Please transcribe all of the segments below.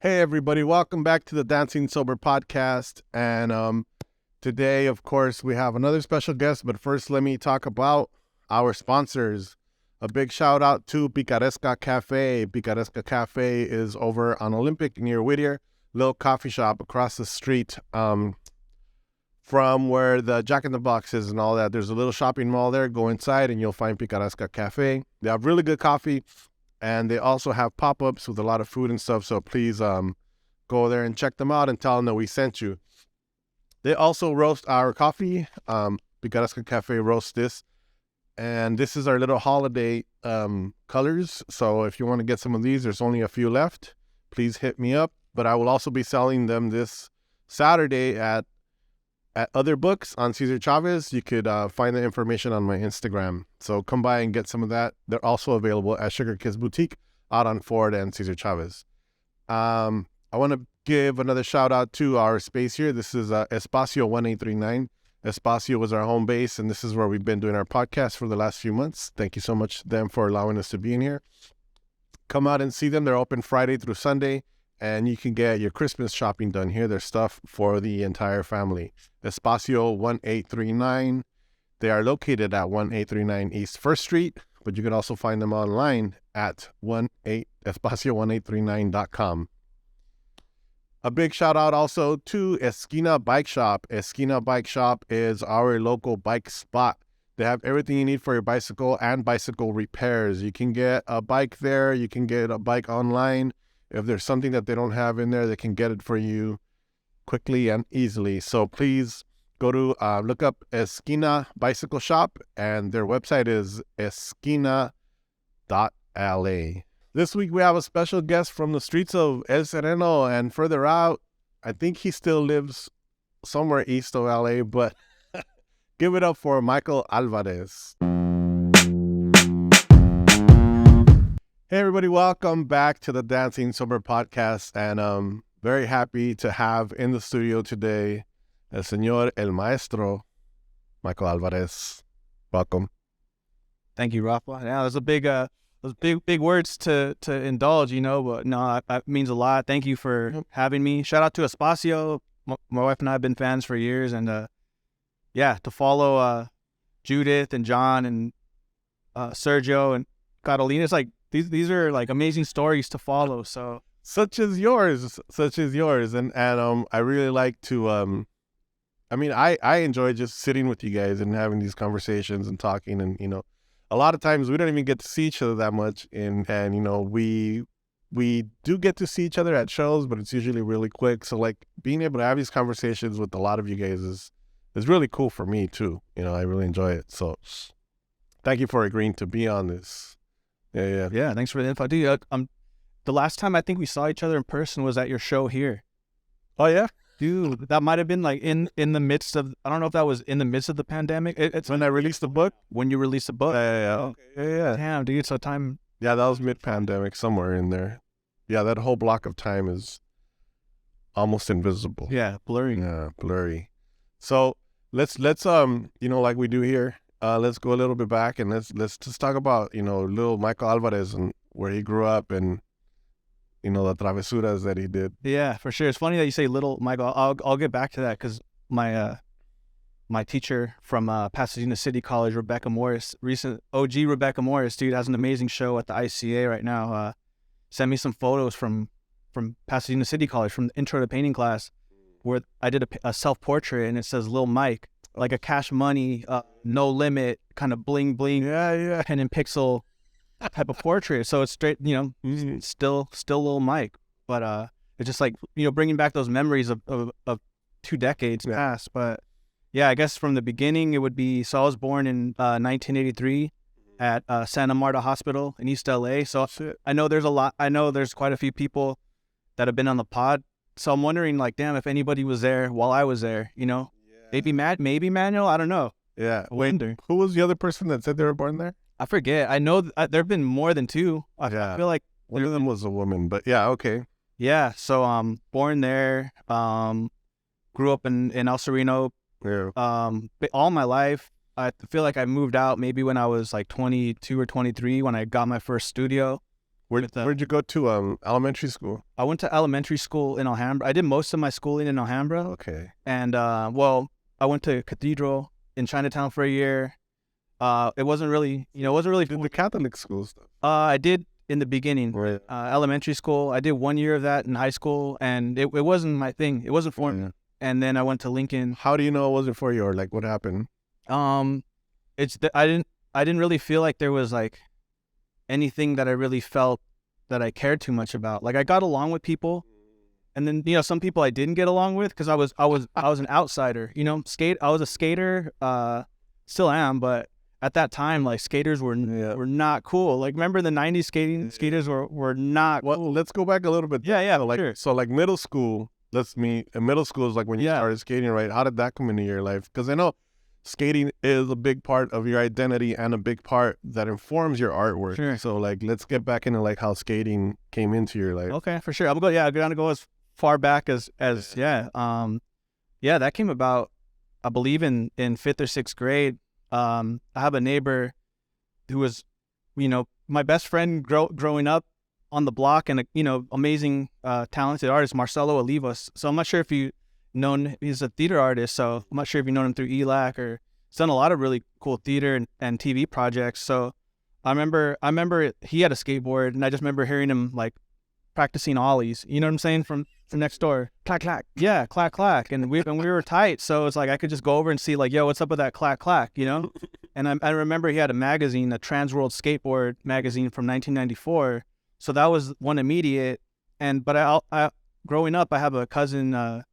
Hey everybody, welcome back to the Dancing Sober podcast. And today, of course, we have another special guest, but first let me talk about our sponsors. A big shout out to PICARESCA Cafe. PICARESCA Cafe is over on Olympic near Whittier, little coffee shop across the street from where the Jack in the Box is and all that. There's a little shopping mall there. Go inside and you'll find PICARESCA Cafe. They have really good coffee. And they also have pop-ups with a lot of food and stuff. So please go there and check them out and tell them that we sent you. They also roast our coffee. Picaresca Cafe roasts this. And this is our little holiday colors. So if you want to get some of these, there's only a few left. Please hit me up. But I will also be selling them this Saturday at Other Books on Cesar Chavez. You could find the information on my Instagram. So come by and get some of that. They're also available at Sugar Kiss Boutique out on Ford and Cesar Chavez. I want to give another shout out to our space here. This is Espacio 1839. Espacio was our home base, and this is where we've been doing our podcast for the last few months. Thank you so much to them for allowing us to be in here. Come out and see them. They're open Friday through Sunday. And you can get your Christmas shopping done here. There's stuff for the entire family. Espacio 1839. They are located at 1839 East 1st Street, but you can also find them online at espacio1839.com. A big shout out also to Esquina Bike Shop. Esquina Bike Shop is our local bike spot. They have everything you need for your bicycle and bicycle repairs. You can get a bike there. You can get a bike online. If there's something that they don't have in there, they can get it for you quickly and easily. So please go to look up Esquina Bicycle Shop, and their website is esquina.la. This week we have a special guest from the streets of El Sereno and further out. I think he still lives somewhere east of LA, but give it up for Michael Alvarez. Hey everybody, welcome back to the Dancing Sober podcast, and very happy to have in the studio today el señor, el maestro, Michael Alvarez. Welcome. Thank you, Rafael. Yeah, those big words to indulge, but no, that means a lot. Thank you for having me. Shout out to Espacio. My wife and I have been fans for years, and to follow Judith and John and Sergio and Catalina, it's like these are like amazing stories to follow. So such as yours, and I really like to I enjoy just sitting with you guys and having these conversations and talking, and a lot of times we don't even get to see each other that much, and we do get to see each other at shows, but it's usually really quick. So like being able to have these conversations with a lot of you guys is really cool for me too. I really enjoy it. So thank you for agreeing to be on this. Yeah. Thanks for the info, dude. The last time I think we saw each other in person was at your show here. Oh yeah, dude. That might have been like in the midst of. I don't know if that was in the midst of the pandemic. It's when I released the book. When you released the book. Yeah. Okay. Yeah. Damn, dude. So time. Yeah, that was mid-pandemic, somewhere in there. Yeah, that whole block of time is almost invisible. Yeah, blurry. Yeah, blurry. So let's like we do here. Let's go a little bit back and let's just talk about, little Michael Alvarez and where he grew up and, the travesuras that he did. Yeah, for sure. It's funny that you say little Michael. I'll get back to that because my teacher from Pasadena City College, Rebecca Morris, recent OG Rebecca Morris, dude, has an amazing show at the ICA right now. Sent me some photos from Pasadena City College from the intro to painting class where I did a self-portrait and it says Lil Mike. Like a Cash Money, no limit, kind of bling bling, pen and pixel type of portrait. So it's straight, still Lil Mike, but it's just like bringing back those memories of 2 decades past. But yeah, I guess from the beginning it would be. So I was born in 1983 at Santa Marta Hospital in East LA. So I know there's quite a few people that have been on the pod. So I'm wondering, like, damn, if anybody was there while I was there, Maybe Manuel, I don't know. Yeah. Wait, who was the other person that said they were born there? I forget. I know there have been more than 2. I feel like one of them was a woman, but yeah, okay. Yeah. So born there. Grew up in El Sereno. Yeah. All my life. I feel like I moved out maybe when I was like 22 or 23 when I got my first studio. Where'd you go to elementary school? I went to elementary school in Alhambra. I did most of my schooling in Alhambra. Okay. And, well, I went to Cathedral in Chinatown for a year. It wasn't really, Did the Catholic school stuff? I did in the beginning, Right. elementary school. I did 1 year of that in high school, and it wasn't my thing. It wasn't for me. And then I went to Lincoln. How do you know it wasn't for you, or like what happened? I didn't really feel like there was like anything that I really felt that I cared too much about. Like I got along with people, and then some people I didn't get along with because I was an outsider. I was a skater, still am, but at that time, like skaters were not cool. Like remember in the '90s, skaters were not. Well, cool. let's go back a little bit. Yeah, So, like sure. so like middle school. Middle school is like when you started skating, right? How did that come into your life? Because I know skating is a big part of your identity and a big part that informs your artwork. Sure. So like, let's get back into like how skating came into your life. Okay, for sure. I'm gonna go as far back as that came about, I believe in 5th or 6th grade. I have a neighbor who was, my best friend growing up on the block, and amazing, talented artist, Marcelo Olivas. So I'm not sure if you known, he's a theater artist. So I'm not sure if you known him through ELAC or he's done a lot of really cool theater and TV projects. So I remember he had a skateboard, and I just remember hearing him like practicing ollies. You know what I'm saying? From next door, clack clack. Yeah, clack clack. And we were tight, so it's like I could just go over and see like, yo, what's up with that clack clack? And I remember he had a magazine, a Trans World Skateboard magazine from 1994. So that was one immediate. But I growing up, I have a cousin,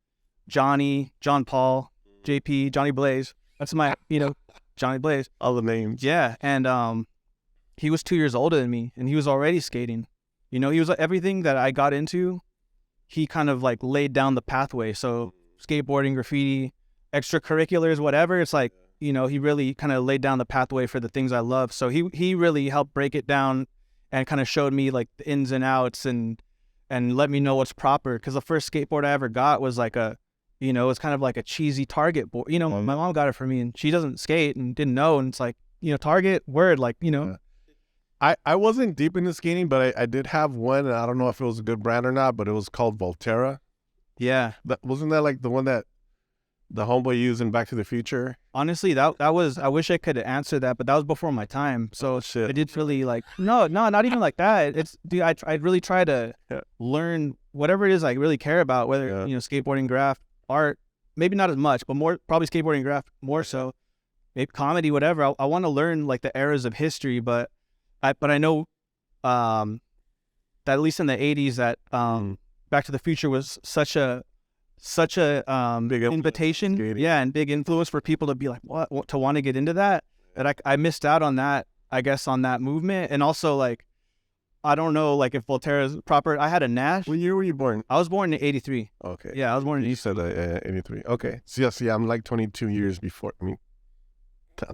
John Paul, JP, Johnny Blaze. That's my, Johnny Blaze. All the names. Yeah, and he was 2 years older than me, and he was already skating. He was everything that I got into. He kind of like laid down the pathway. So skateboarding, graffiti, extracurriculars, whatever. It's like, he really kind of laid down the pathway for the things I love. So he really helped break it down and kind of showed me like the ins and outs and let me know what's proper. Because the first skateboard I ever got was like it's kind of like a cheesy Target board. My mom got it for me, and she doesn't skate and didn't know. And it's like, Target word, like, I wasn't deep into skating, but I did have one, and I don't know if it was a good brand or not, but it was called Volterra. Yeah. Wasn't that like the one that the homeboy used in Back to the Future? Honestly, that was, I wish I could answer that, but that was before my time. So shit. I did really like, no, not even like that. It's, dude, I really try to learn whatever it is I really care about, whether, skateboarding, graph, art, maybe not as much, but more, probably skateboarding, graph, more so, maybe comedy, whatever. I want to learn like the eras of history, but I know that at least in the 80s that Back to the Future was such a big invitation, and big influence for people to be like, what to want to get into that I missed out on that, I guess, on that movement. And also like, I don't know, like if Volterra is proper. I had a Nash. What year were you born? I was born in 83. Okay. Yeah, I was born in 83. You said 83. Okay. So yeah, I'm like 22 years before.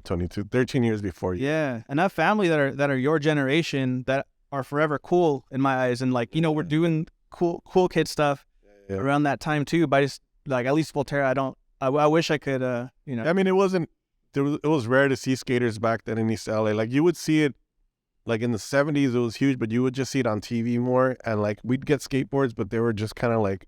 22, 13 years before you. Yeah, and I have family that are your generation that are forever cool in my eyes, and like we're doing cool kid stuff around that time too. But I just like, at least Volterra, I wish I could I mean, it was rare to see skaters back then in East LA. Like you would see it like in the 70s, it was huge, but you would just see it on TV more, and like we'd get skateboards, but they were just kind of like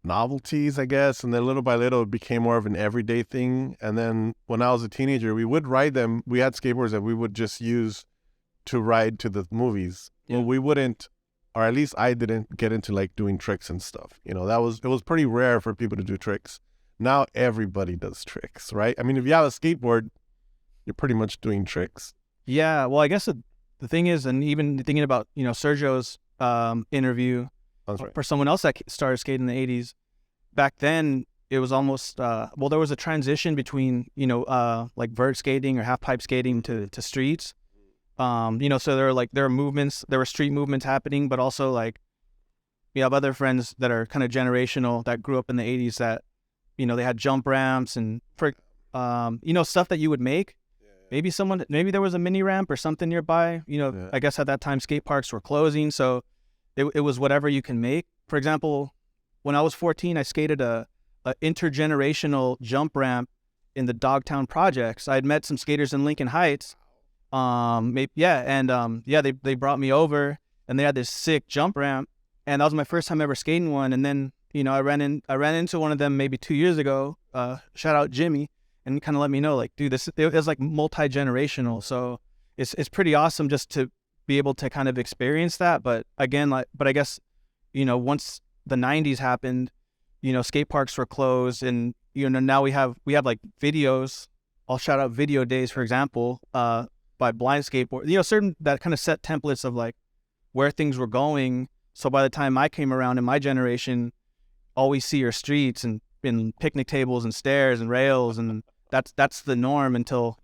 novelties, I guess, and then little by little it became more of an everyday thing. And then when I was a teenager, we would ride them. We had skateboards that we would just use to ride to the movies. Well, we wouldn't, or at least I didn't get into like doing tricks and stuff. It was pretty rare for people to do tricks. Now everybody does tricks, right? I mean, if you have a skateboard, you're pretty much doing tricks. Yeah, well, I guess the thing is, and even thinking about Sergio's interview, for someone else that started skating in the 80s, back then it was almost there was a transition between like vert skating or half pipe skating to streets. So there were street movements happening, but also like you have other friends that are kind of generational that grew up in the 80s that they had jump ramps and for stuff that you would make. Maybe there was a mini ramp or something nearby. I guess at that time skate parks were closing, so it was whatever you can make. For example, when I was 14, I skated a intergenerational jump ramp in the Dogtown projects. I had met some skaters in Lincoln Heights, Maybe, yeah, and yeah, they brought me over, and they had this sick jump ramp, and that was my first time ever skating one. And then I ran into one of them maybe 2 years ago. Shout out Jimmy, and kind of let me know, like, dude, it was like multi-generational. So it's pretty awesome just to be able to kind of experience that. But again, but I guess once the 90s happened, skate parks were closed, and now we have like videos. I'll shout out Video Days, for example, by Blind Skateboard. Certain that kind of set templates of like where things were going. So by the time I came around in my generation, all we see are streets and picnic tables and stairs and rails, and that's the norm until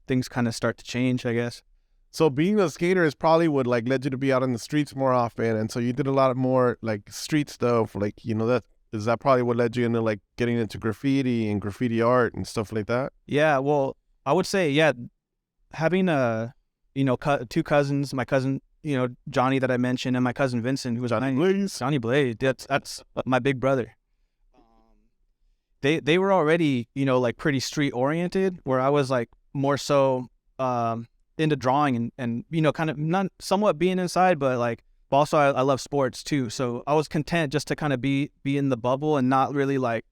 things kind of start to change, I guess. So being a skater is probably what like led you to be out in the streets more often, and so you did a lot more like street stuff, like is that probably what led you into like getting into graffiti and graffiti art and stuff like that? Yeah, well, I would say, yeah, having two cousins, my cousin Johnny that I mentioned, and my cousin Vincent, who was Johnny Blaze. That's my big brother. They were already like pretty street oriented, where I was like more so into drawing and kind of not somewhat being inside, but also I love sports too. So I was content just to kind of be in the bubble and not really like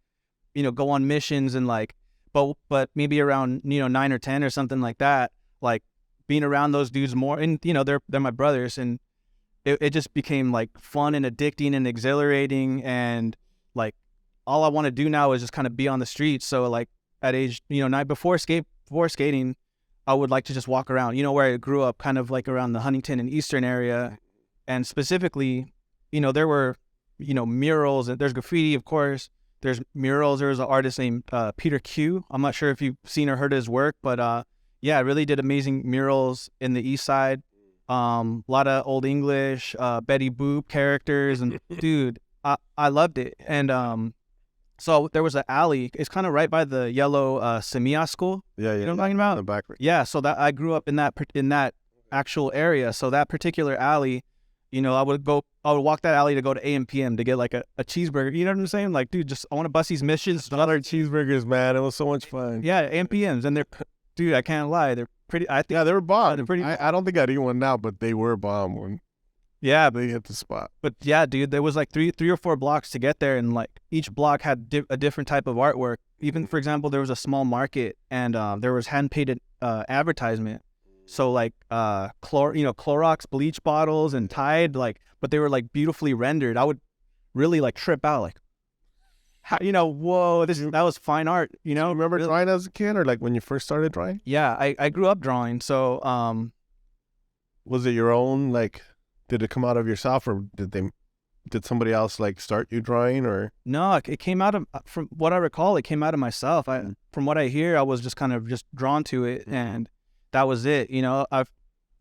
go on missions and like but maybe around 9 or 10 or something like that, like being around those dudes more, and they're my brothers, and it just became like fun and addicting and exhilarating, and like all I want to do now is just kind of be on the streets. So like at age 9, before skating, I would like to just walk around, where I grew up, kind of like around the Huntington and Eastern area, and specifically there were murals, and there's graffiti, of course. There's murals. There was an artist named Peter Q. I'm not sure if you've seen or heard his work, but yeah, really did amazing murals in the East Side. A lot of Old English, Betty Boop characters, and dude, I loved it. And so there was an alley. It's kind of right by the yellow Semilla school. Yeah. You know what I'm talking about? The back. Yeah. So that I grew up in that actual area. So that particular alley, I would walk that alley to go to AMPM to get like a cheeseburger. You know what I'm saying? Like, dude, I want to bust these missions. Dollar cheeseburgers, man. It was so much fun. Yeah, AMPMs, and dude, I can't lie, they're pretty. I think they were bomb. They're pretty. I don't think I'd eat one now, but they were bomb when they hit the spot. But yeah, dude, there was like three or four blocks to get there, and like each block had a different type of artwork. Even, for example, there was a small market, and there was hand painted advertisement. So like Clorox bleach bottles and Tide, but they were like beautifully rendered. I would really like trip out, like, whoa, that was fine art. Remember drawing as a kid, or like when you first started drawing? Yeah, I grew up drawing. So was it your own, like, did it come out of yourself, or did somebody else like start you drawing? Or no, it came out of, from what I recall, it came out of myself. From what I hear, I was just kind of just drawn to it, and that was it.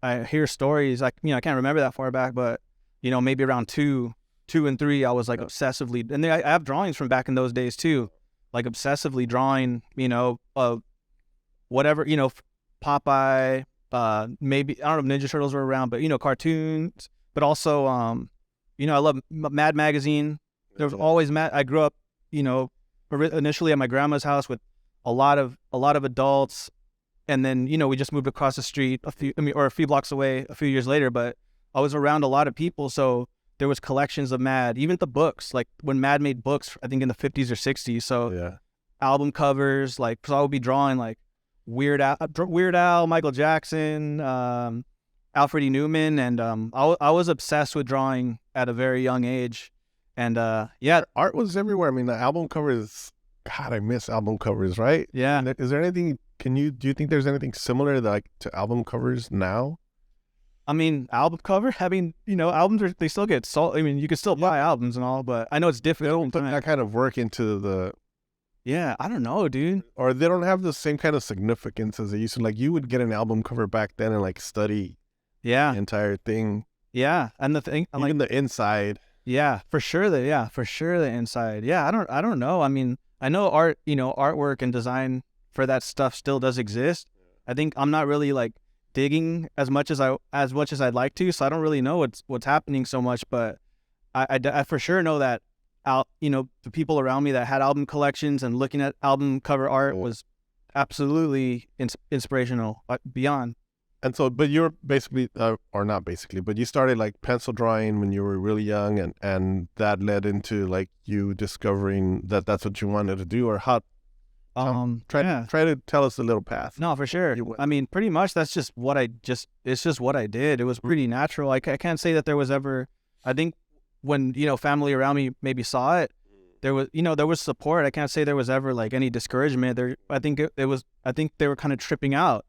I hear stories, like, I can't remember that far back, but maybe around 2 and 3, I was like obsessively, and I have drawings from back in those days too, like obsessively drawing, whatever, Popeye, maybe, I don't know if Ninja Turtles were around, but cartoons, but also, I love Mad Magazine. There was always Mad. I grew up, initially at my grandma's house with a lot of adults. And then, we just moved across the street a few blocks away a few years later, but I was around a lot of people. So there was collections of Mad, even the books, like when Mad made books, I think in the 50s or 60s. So yeah, album covers, so I would be drawing like Weird Al, Michael Jackson, Alfred E. Newman. And I was obsessed with drawing at a very young age. And yeah, art was everywhere. I mean, the album covers, God, I miss album covers, right? Yeah. Is there anything, do you think there's anything similar to album covers now? I mean, album cover, albums, they still get sold. I mean, you can still buy albums and all, but I know it's different. They don't put that kind of work into the... Yeah, I don't know, dude. Or they don't have the same kind of significance as they used to. Like, you would get an album cover back then and like study the entire thing. Yeah, and the thing... Even the inside. Yeah, for sure the inside. Yeah, I don't know. I mean, I know art, artwork and design for that stuff still does exist. I think I'm not really like digging as much as I'd like to, so I don't really know what's happening so much. But I for sure know that the people around me that had album collections and looking at album cover art was absolutely inspirational, beyond. And so, but you're basically, or not basically, but you started like pencil drawing when you were really young, and that led into like you discovering that that's what you wanted to do, or how. Try to tell us a little path. No, for sure. I mean, pretty much that's just what it's just what I did. It was pretty natural. I can't say that there was ever, I think when, family around me maybe saw it, there was support. I can't say there was ever like any discouragement there. I think I think they were kind of tripping out,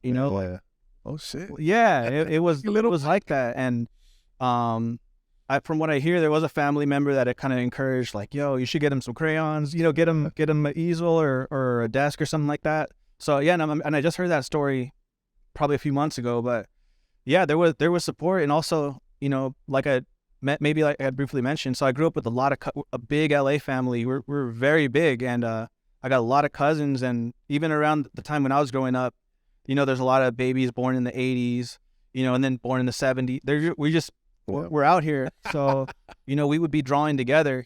Oh shit. Yeah, it was like that. And from what I hear, there was a family member that it kind of encouraged, like, yo, you should get him some crayons, get him an easel or a desk or something like that. So yeah, and I just heard that story probably a few months ago, but yeah, there was support. And also, like I had briefly mentioned, so I grew up with a big LA family. We're very big, and I got a lot of cousins, and even around the time when I was growing up, there's a lot of babies born in the 80s, and then born in the 70s. We're out here. So, we would be drawing together,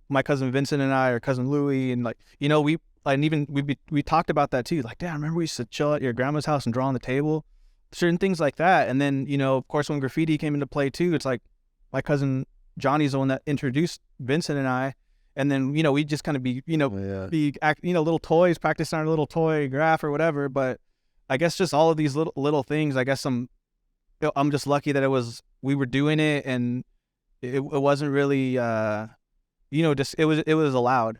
my cousin Vincent and I, or cousin Louie, and like, we talked about that too. Like, damn, remember we used to chill at your grandma's house and draw on the table, certain things like that. And then, of course, when graffiti came into play too, it's like my cousin Johnny's the one that introduced Vincent and I. And then, we just kind of be little toys, practicing our little toy graph or whatever. But I guess just all of these little things, I guess I'm just lucky that we were doing it, and it wasn't really, just, it was allowed,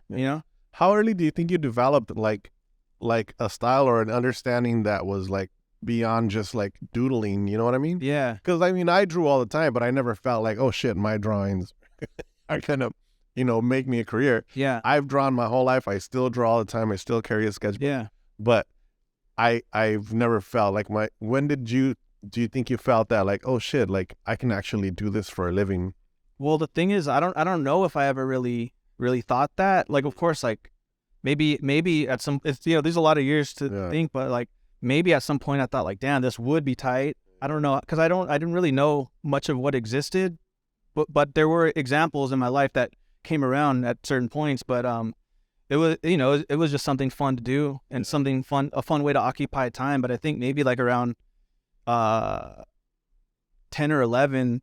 How early do you think you developed like a style or an understanding that was like beyond just like doodling, you know what I mean? Yeah. Because I drew all the time, but I never felt like, oh shit, my drawings are kind of, make me a career. Yeah. I've drawn my whole life. I still draw all the time. I still carry a sketchbook. Yeah. But I've never felt like when do you think you felt that like, oh shit, like I can actually do this for a living? Well, the thing is, I don't know if I ever really thought that. Like, of course, like maybe at some, it's, there's a lot of years to think, but like maybe at some point I thought like, damn, this would be tight. I don't know. Cause I didn't really know much of what existed, but there were examples in my life that came around at certain points. But, it was, it was just something fun to do, and a fun way to occupy time. But I think maybe like around 10 or 11,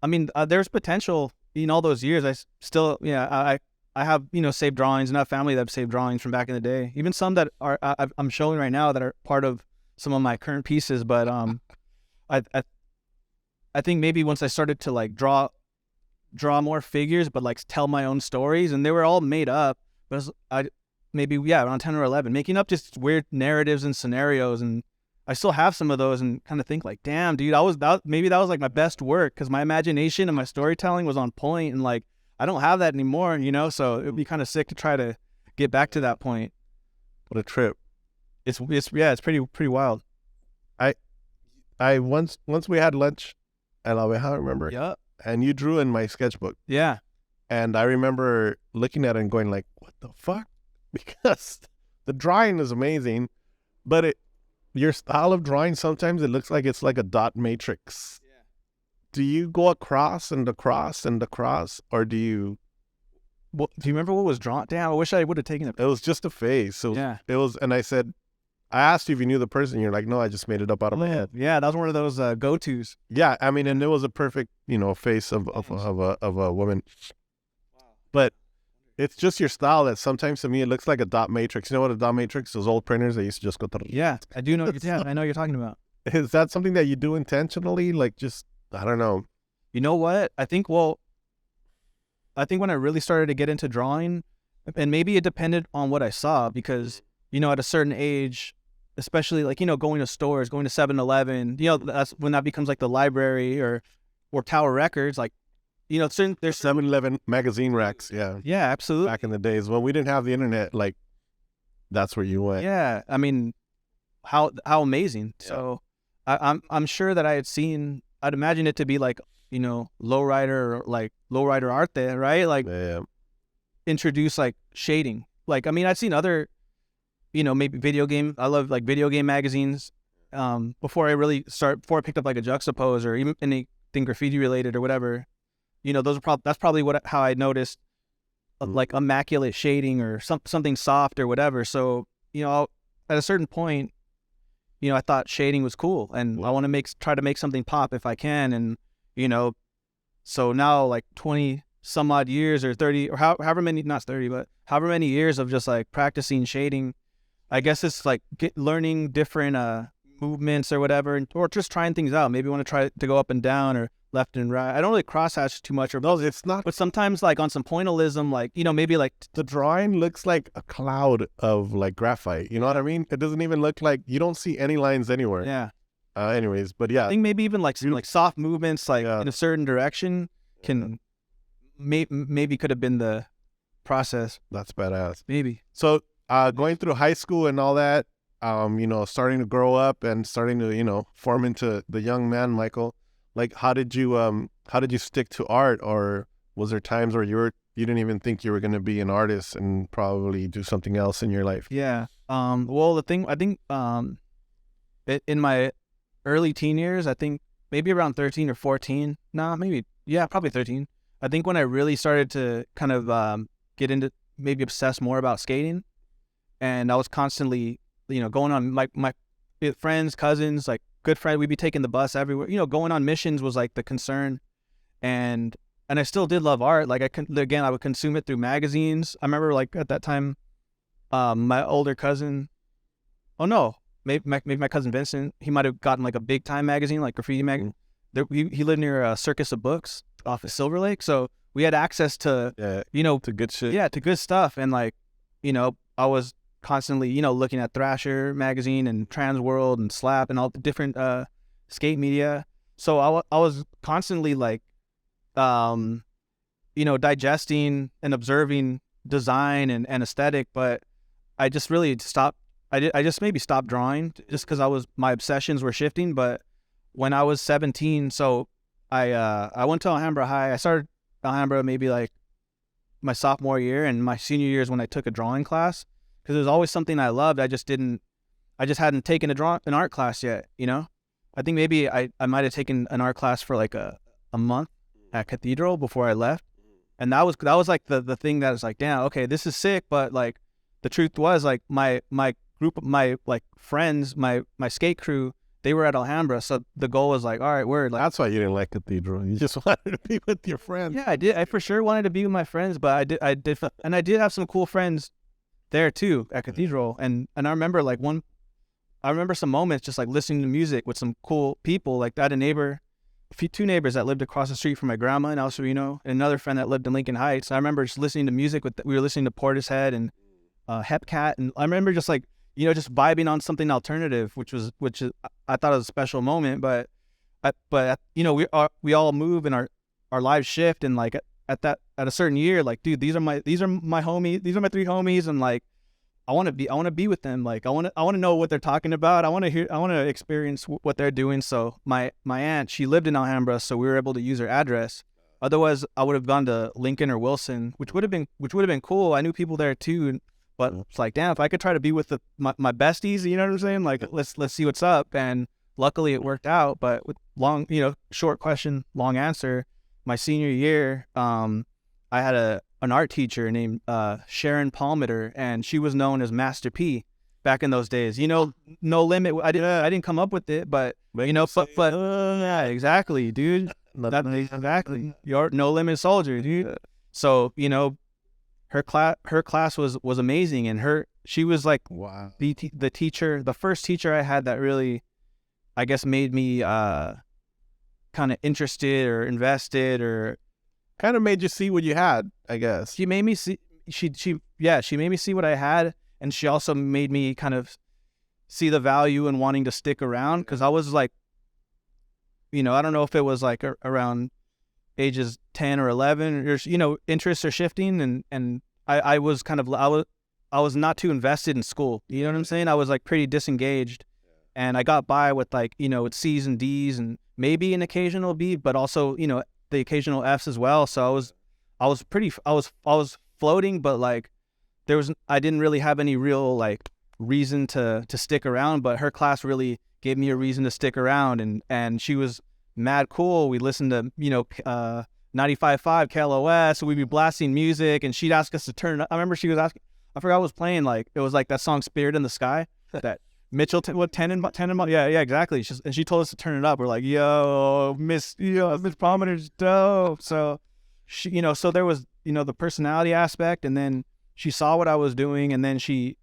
I mean, there's potential in all those years. I still, I have, saved drawings, and I have family that have saved drawings from back in the day, even some that are I'm showing right now that are part of some of my current pieces. But I think maybe once I started to like draw more figures, but like tell my own stories, and they were all made up, but around 10 or 11, making up just weird narratives and scenarios. And I still have some of those, and kind of think like, damn, dude, maybe that was like my best work, because my imagination and my storytelling was on point, and like I don't have that anymore, so it'd be kind of sick to try to get back to that point. What a trip. It's pretty wild. I once we had lunch at La Abeja, I remember. Yeah. And you drew in my sketchbook. Yeah. And I remember looking at it and going like, what the fuck? Because the drawing is amazing, but your style of drawing, sometimes it looks like it's like a dot matrix. Yeah. Do you go across and across and across, or do you? Well, do you remember what was drawn? Damn, I wish I would have taken it. It was just a face. So yeah. It was, and I asked you if you knew the person. You're like, no, I just made it up out of my head. Yeah, that was one of those go-tos. Yeah, I mean, and it was a perfect, face of a woman. Wow. But it's just your style that sometimes to me it looks like a dot matrix. You know what a dot matrix? Those old printers that used to just go. Yeah, I do know. Yeah, I know what you're talking about. Is that something that you do intentionally? Like, just, I don't know. You know what? I think when I really started to get into drawing, and maybe it depended on what I saw, because at a certain age, especially like, going to stores, going to 7-Eleven, that's when that becomes like the library or Tower Records, like, there's 7-Eleven magazine racks. Yeah. Yeah, absolutely. Back in the days when we didn't have the internet, like, that's where you went. Yeah. I mean, how amazing. Yeah. So I'm sure that I'd imagine it to be like, lowrider art there, right? Like, yeah. Introduce like shading. Like, I mean, I've seen other, maybe I love like video game magazines. Before I picked up like a Juxtapose or even anything graffiti related or whatever, that's probably how I noticed like immaculate shading or something soft or whatever. So, at a certain point, I thought shading was cool, and I want to try to make something pop if I can. And so now like 20 some odd years or 30 or however many, not 30, but however many years of just like practicing shading, I guess it's like learning different movements or whatever, or just trying things out. Maybe want to try to go up and down or left and right. I don't really crosshatch too much, No, it's not. but sometimes like on some pointillism, like maybe like The drawing looks like a cloud of like graphite. You know what I mean? It doesn't even look like, you don't see any lines anywhere. yeah. Anyways, but I yeah, think maybe even like some like soft movements like in a certain direction can maybe could have been the process. that's badass. Maybe. So going through high school and all that, starting to grow up and starting to, form into the young man, Michael, like how did you stick to art, or was there times where you didn't even think you were going to be an artist and probably do something else in your life? Yeah. Well, the thing, I think in my early teen years, I think maybe around 13 or 14, probably 13. I think when I really started to kind of get into, maybe obsess more about skating, and I was constantly, going on my friends, cousins, like good friends, we'd be taking the bus everywhere, going on missions was like the concern. And I still did love art. Like I would consume it through magazines. I remember like at that time, my older cousin, maybe my cousin Vincent, he might have gotten like a big time magazine, like graffiti magazine. He lived near Circus of Books off of Silver Lake. So we had access to, to good shit. Yeah, to good stuff. And like, I was constantly, looking at Thrasher magazine and Trans World and Slap and all the different skate media. So I was constantly like, digesting and observing design and aesthetic, but I just really stopped. I just maybe stopped drawing just because my obsessions were shifting. But when I was 17, so I went to Alhambra High. I started Alhambra maybe like my sophomore year, and my senior year is when I took a drawing class, because it was always something I loved. I just hadn't taken an art class yet. I think maybe I might have taken an art class for like a month at Cathedral before I left, and that was like the thing that was like, damn, okay, this is sick. But like the truth was, like my group of my like friends, my skate crew, they were at Alhambra, so the goal was like, all right, like, that's why you didn't like Cathedral. You just wanted to be with your friends. Yeah, I did. I for sure wanted to be with my friends, but I did, and I did have some cool friends there too at Cathedral. And I remember like some moments just like listening to music with some cool people. Like I had two neighbors that lived across the street from my grandma in El Sereno, and another friend that lived in Lincoln Heights. I remember just listening to music we were listening to Portishead and Hepcat, and I remember just like, just vibing on something alternative, which is I thought it was a special moment. But we all move and our lives shift, and like at a certain year, like, dude, these are my homies, these are my three homies, and like I want to be with them. Like I want to know what they're talking about. I want to experience what they're doing. So my aunt, she lived in Alhambra, so we were able to use her address. Otherwise, I would have gone to Lincoln or Wilson, which would have been cool. I knew people there too, but it's like, damn, if I could try to be with my besties, you know what I'm saying? Like let's see what's up. And luckily it worked out. But with short question, long answer. My senior year, I had an art teacher named Sharon Palmeter, and she was known as Master P back in those days. No limit. I didn't come up with it, but yeah, exactly, dude. Exactly. You're no limit soldier, dude. So her class was amazing, and she was like, wow, the teacher, the first teacher I had that really, I guess, made me kind of interested or invested, or kind of made you see what you had, I guess. She made me see. She made me see what I had, and she also made me kind of see the value in wanting to stick around, because I was like, I don't know if it was like around ages 10 or 11, or interests are shifting, and I was kind of I was not too invested in school. You know what I'm saying? I was like pretty disengaged, and I got by with like with C's and D's and maybe an occasional B, but also the occasional F's as well. So I was floating, but like I didn't really have any real like reason to stick around. But her class really gave me a reason to stick around, and she was mad cool. We listened to 95.5 KLOS, so we'd be blasting music, and she'd ask us to turn up. I remember she was asking, I forgot what was playing, like it was like that song Spirit in the Sky, that Mitchell, 10 and yeah, exactly. And she told us to turn it up. We're like, yo, Miss Prominenter's dope. So she, so there was, the personality aspect, and then she saw what I was doing, and then she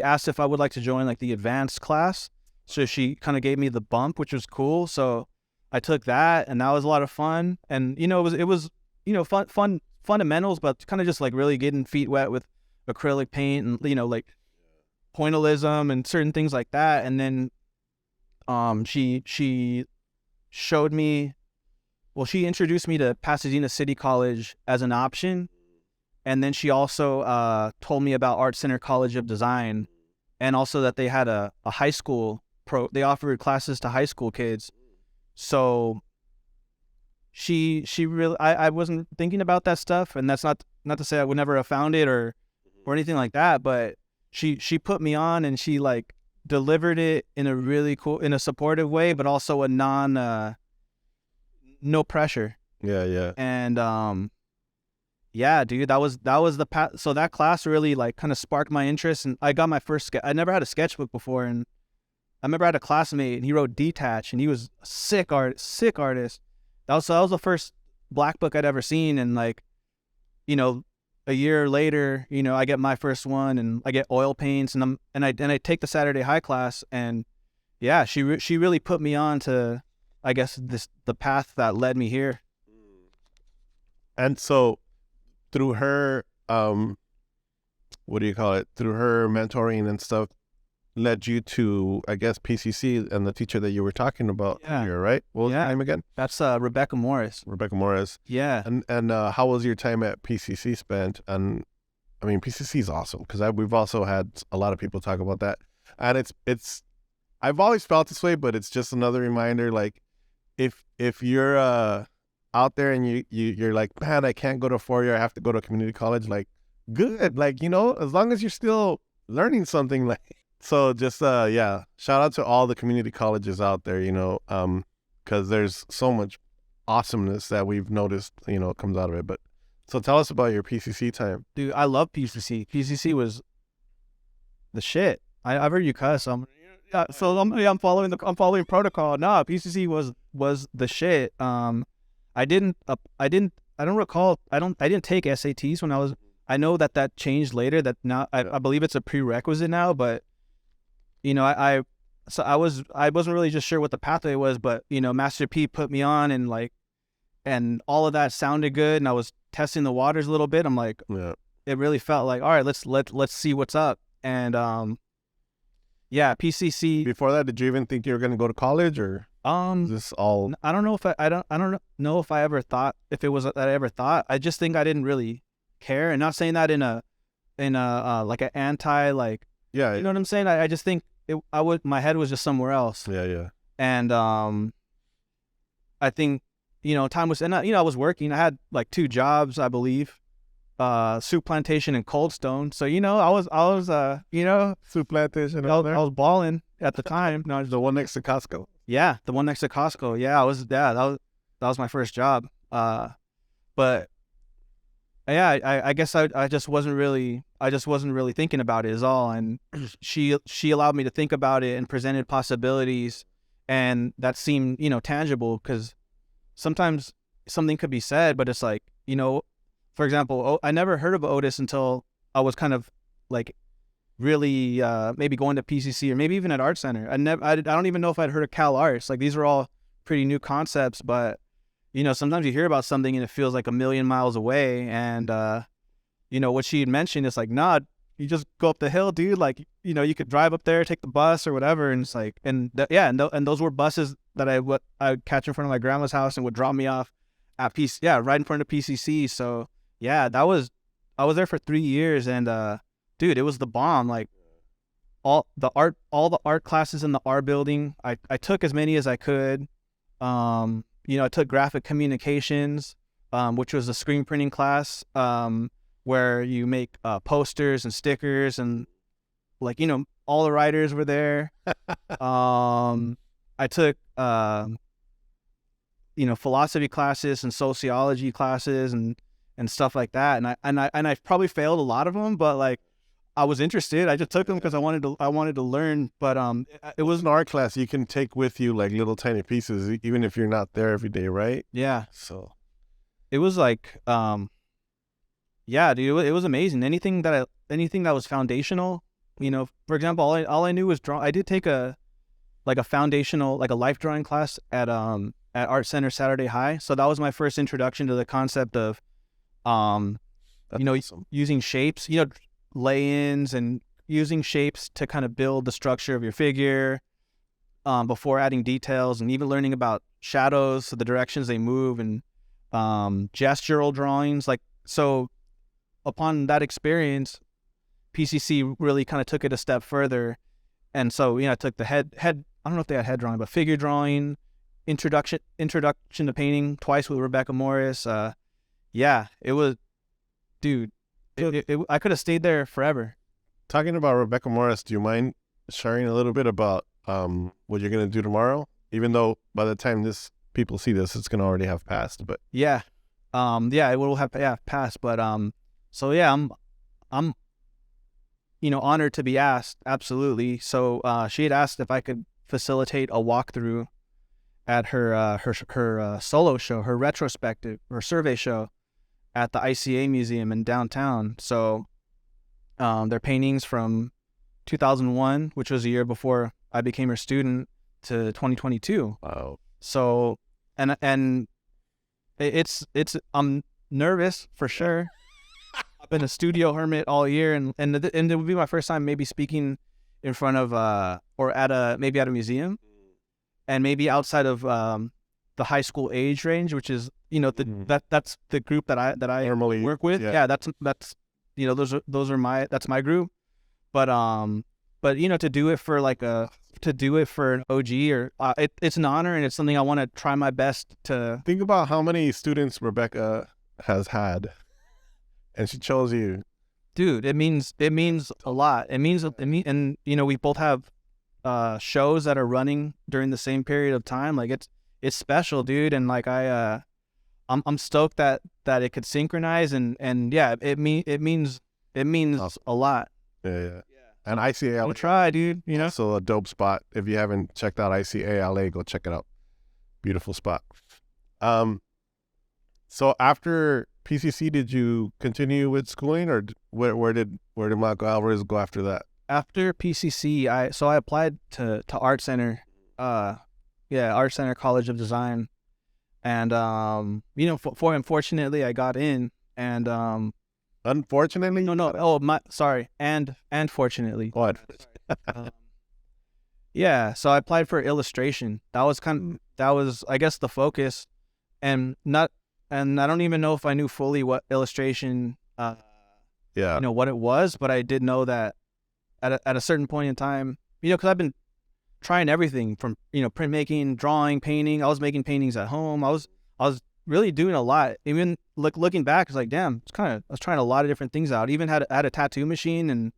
asked if I would like to join like the advanced class. So she kind of gave me the bump, which was cool. So I took that, and that was a lot of fun. And it was fun fundamentals, but kind of just like really getting feet wet with acrylic paint and like pointillism and certain things like that. And then she showed me, well, she introduced me to Pasadena City College as an option, and then she also told me about Art Center College of Design, and also that they had a high school they offered classes to high school kids. So she really, I wasn't thinking about that stuff, and that's not to say I would never have found it or anything like that, but she put me on, and she like delivered it in a really cool, in a supportive way, but also a no pressure. Yeah. And yeah, dude, that was the path. So that class really like kind of sparked my interest, and I got my first I never had a sketchbook before, and I remember I had a classmate, and he wrote Detach, and he was a sick artist. That was the first black book I'd ever seen, and like, a year later, I get my first one, and I get oil paints, and I take the Saturday High class, and yeah, she really put me on to, I guess, the path that led me here. And so through her, what do you call it? Through her mentoring and stuff, led you to, I guess, PCC and the teacher that you were talking about here, right? What was her name again? That's Rebecca Morris. Rebecca Morris. Yeah. And how was your time at PCC spent? And I mean, PCC is awesome because we've also had a lot of people talk about that, and it's I've always felt this way, but it's just another reminder. Like, if you're out there and you're like, man, I can't go to 4-year, I have to go to a community college. Like, good, like, as long as you're still learning something, like. So just, shout out to all the community colleges out there, because there's so much awesomeness that we've noticed, comes out of it. But so tell us about your PCC time. Dude, I love PCC. PCC was the shit. I've heard you cuss. So I'm following protocol. No, PCC was the shit. I didn't take SATs when I was, I know that changed later, that now I believe it's a prerequisite now, but I wasn't really just sure what the pathway was, but Master P put me on, and all of that sounded good, and I was testing the waters a little bit. I'm like, it really felt like, all right, let's see what's up. And PCC. Before that, did you even think you were going to go to college, or is this all? I don't know if I don't know if I ever thought, if it was that I ever thought. I just think I didn't really care, and not saying that in a like an anti, like, you know what I'm saying. I just think my head was just somewhere else. Yeah. And I think time was, and I was working. I had like 2 jobs, I believe, soup plantation and Cold Stone. So I was soup plantation. I was balling at the time. No, the one next to Costco. Yeah, the one next to Costco. Yeah, that was my first job. But yeah, I guess I just wasn't really thinking about it is all. And she allowed me to think about it and presented possibilities, and that seemed, tangible, because sometimes something could be said, but it's like, for example, I never heard of Otis until I was kind of like really maybe going to PCC, or maybe even at Art Center. I don't even know if I'd heard of Cal Arts. Like, these are all pretty new concepts, but sometimes you hear about something and it feels like a million miles away. And, what she had mentioned is like, nah, you just go up the hill, dude. Like, you could drive up there, take the bus or whatever. And it's like, and those were buses that I would catch in front of my grandma's house and would drop me off at right in front of PCC. So yeah, I was there for 3 years, and, dude, it was the bomb. Like, all the art classes in the art building, I took as many as I could. I took graphic communications, which was a screen printing class, where you make posters and stickers, and like, all the writers were there. I took philosophy classes and sociology classes and stuff like that, and I probably failed a lot of them, but like, I was interested. I just took them because I wanted to learn. But it was an art class you can take with you like little tiny pieces, even if you're not there every day, right? Yeah. So it was like, yeah, dude, it was amazing. Anything that was foundational, you know, for example, all I knew was draw. I did take a foundational, like a life drawing class at Art Center Saturday High. So that was my first introduction to the concept of, you know, awesome. Using shapes, you know, lay-ins and using shapes to kind of build the structure of your figure, before adding details, and even learning about shadows, so the directions they move, and gestural drawings. Like, so upon that experience, PCC really kind of took it a step further. And so, you know, I took the head, I don't know if they had head drawing, but figure drawing, introduction to painting twice with Rebecca Morris. Yeah, it was, dude, I could have stayed there forever. Talking about Rebecca Morris, do you mind sharing a little bit about what you're going to do tomorrow? Even though by the time people see this, it's going to already have passed. But yeah, it will have passed. But so yeah, I'm you know, honored to be asked. Absolutely. So she had asked if I could facilitate a walkthrough at her solo show, her retrospective, her survey show at the ICA Museum in downtown. So their paintings from 2001, which was a year before I became her student, to 2022. Wow. So and it's I'm nervous for sure. I've been a studio hermit all year, and it would be my first time maybe speaking in front of or at a museum, and maybe outside of the high school age range, which is, you know, that's the group that I normally work with. Yeah, that's you know, those are that's my group. But you know, to do it for an OG, or it's an honor, and it's something I want to try my best to. Think about how many students Rebecca has had, and she chose you. Dude, it means a lot. And you know, we both have shows that are running during the same period of time. Like, it's special, dude. And like I'm stoked that it could synchronize, and yeah, it means awesome. A lot. Yeah. And ICA I'll try, dude. You know, so a dope spot. If you haven't checked out ICA LA, go check it out. Beautiful spot. So after PCC, did you continue with schooling, or where did Marco Alvarez go after that? After PCC, I applied to Art Center, Art Center College of Design, and you know, unfortunately I got in, and unfortunately, and fortunately. What? Yeah, so I applied for illustration. That was I guess the focus, and I don't even know if I knew fully what illustration, you know, what it was, but I did know that at a certain point in time, you know, because I've been trying everything from, you know, printmaking, drawing, painting. I was making paintings at home. I was really doing a lot. Even looking back, it's like, damn, I was trying a lot of different things out. Even had a tattoo machine, and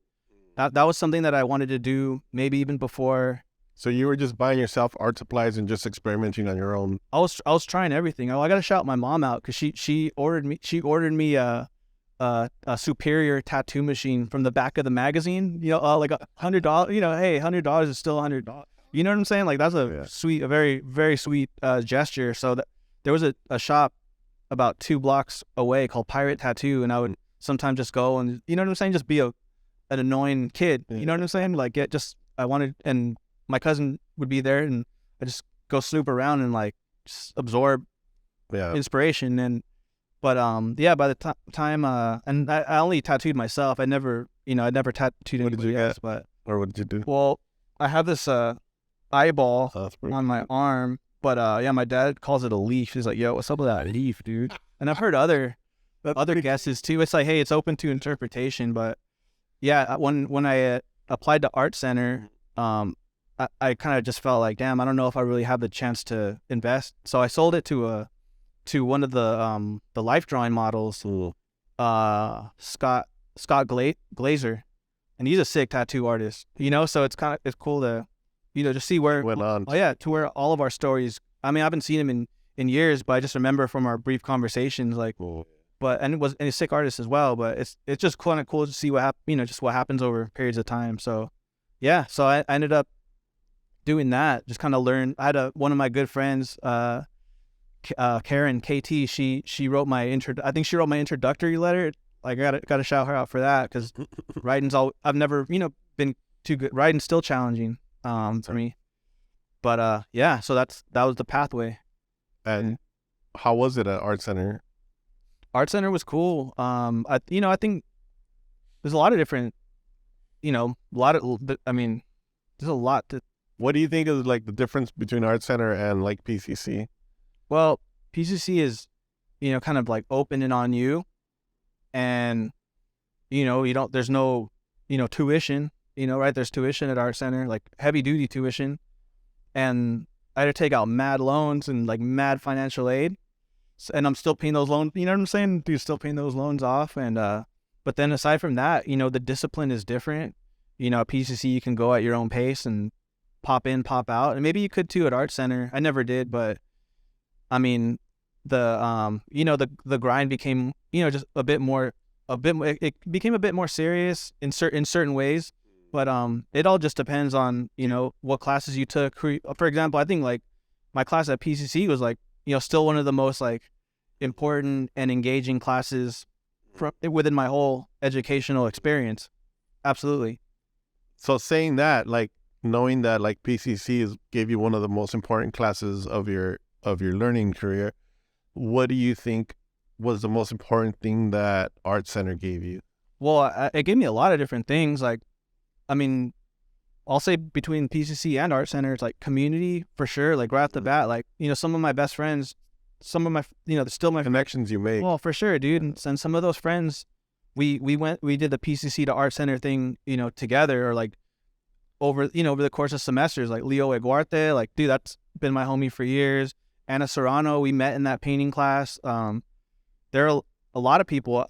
that was something that I wanted to do maybe even before. So you were just buying yourself art supplies and just experimenting on your own. I was trying everything. I got to shout my mom out, because she ordered me a superior tattoo machine from the back of the magazine. You know, like $100. You know, hey, $100 is still $100. You know what I'm saying? Like, that's a very, very sweet gesture. So there was a shop about 2 blocks away called Pirate Tattoo, and I would sometimes just go and, you know what I'm saying, just be an annoying kid. You know what I'm saying? Like, and my cousin would be there, and I just go snoop around and like just absorb inspiration. But by the time and I only tattooed myself. I never tattooed anybody else. But or what did you do? Well, I have this eyeball on my arm, but my dad calls it a leaf. He's like, yo, what's up with that leaf, dude? And I've heard other guesses too. It's like, hey, it's open to interpretation. But yeah, when I applied to Art Center, I kind of just felt like, damn, I don't know if I really have the chance to invest. So I sold it to one of the life drawing models, Scott Glazer, and he's a sick tattoo artist. You know, so it's cool to, you know, just see where went on. To where all of our stories. I mean, I haven't seen him in years, but I just remember from our brief conversations, like, and he's a sick artist as well. But it's just kind of cool to see what just what happens over periods of time. So yeah, so I ended up doing that. Just kind of learn. I had one of my good friends, Karen KT. She wrote my I think she wrote my introductory letter. Like I gotta shout her out for that, because writing's I've never been too good. Writing's still challenging for me. But yeah, so that was the pathway. And how was it at Art Center? Art Center was cool. I think there's a lot of different, there's a lot to. What do you think is like the difference between Art Center and like PCC? Well, PCC is, kind of like open and on you, and there's no, tuition, right? There's tuition at Art Center, like heavy duty tuition, and I had to take out mad loans and like mad financial aid, and I'm still paying those loans. You know what I'm saying? Dude, still paying those loans off, and but then aside from that, the discipline is different. At PCC you can go at your own pace and pop in, pop out, and maybe you could too at Art Center. I never did, but I mean, the grind became, just it became a bit more serious in certain ways, but it all just depends on, what classes you took. For example, I think like my class at PCC was like, still one of the most like important and engaging classes within my whole educational experience. Absolutely. So saying that, like knowing that like PCC gave you one of the most important classes of your learning career, what do you think was the most important thing that Art Center gave you? Well, it gave me a lot of different things. Like, I mean, I'll say between PCC and Art Center, it's like community for sure. Like right off the bat, like, some of my best friends, some of my, still my connections you make. Well, for sure, dude. And some of those friends, we did the PCC to Art Center thing, together, or like over the course of semesters. Like Leo Eguarte, like, dude, that's been my homie for years. Anna Serrano, we met in that painting class. There are a lot of people.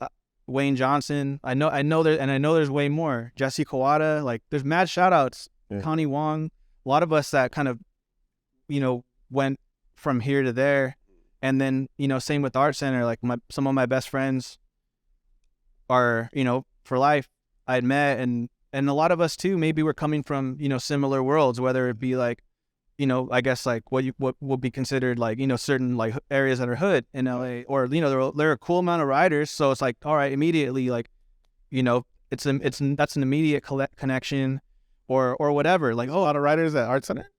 Wayne Johnson, I know there's way more. Jesse Kawada, like there's mad shout outs. Yeah. Connie Wong, a lot of us that kind of, went from here to there. And then, same with Art Center, like some of my best friends are, for life I'd met, and a lot of us too, maybe we're coming from, similar worlds, whether it be like, I guess like what would be considered like, certain like areas that are hood in LA, or, there are a cool amount of riders. So it's like, all right, immediately, like, that's an immediate connection or whatever. Like, a lot of riders at Art Center?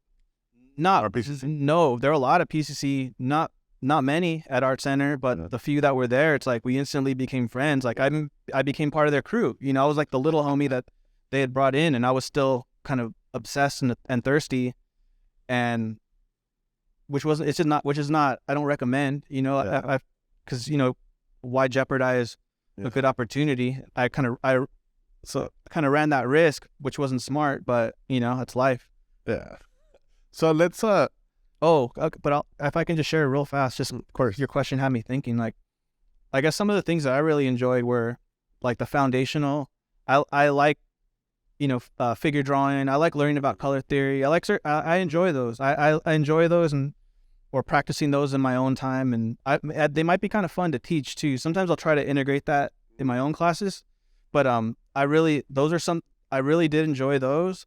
Or PCC? No, there are a lot of PCC, not many at Art Center, but the few that were there, it's like we instantly became friends. Like I became part of their crew. I was like the little homie that they had brought in, and I was still kind of obsessed and thirsty. And which is not, I don't recommend, because, why jeopardize a good opportunity? I kind of ran that risk, which wasn't smart, but it's life. Yeah. So let's, but if I can just share real fast, just of course, your question had me thinking, like, I guess some of the things that I really enjoyed were like the foundational. I like, figure drawing. I like learning about color theory. I enjoy those. I enjoy those or practicing those in my own time. And they might be kind of fun to teach too. Sometimes I'll try to integrate that in my own classes, but I really did enjoy those.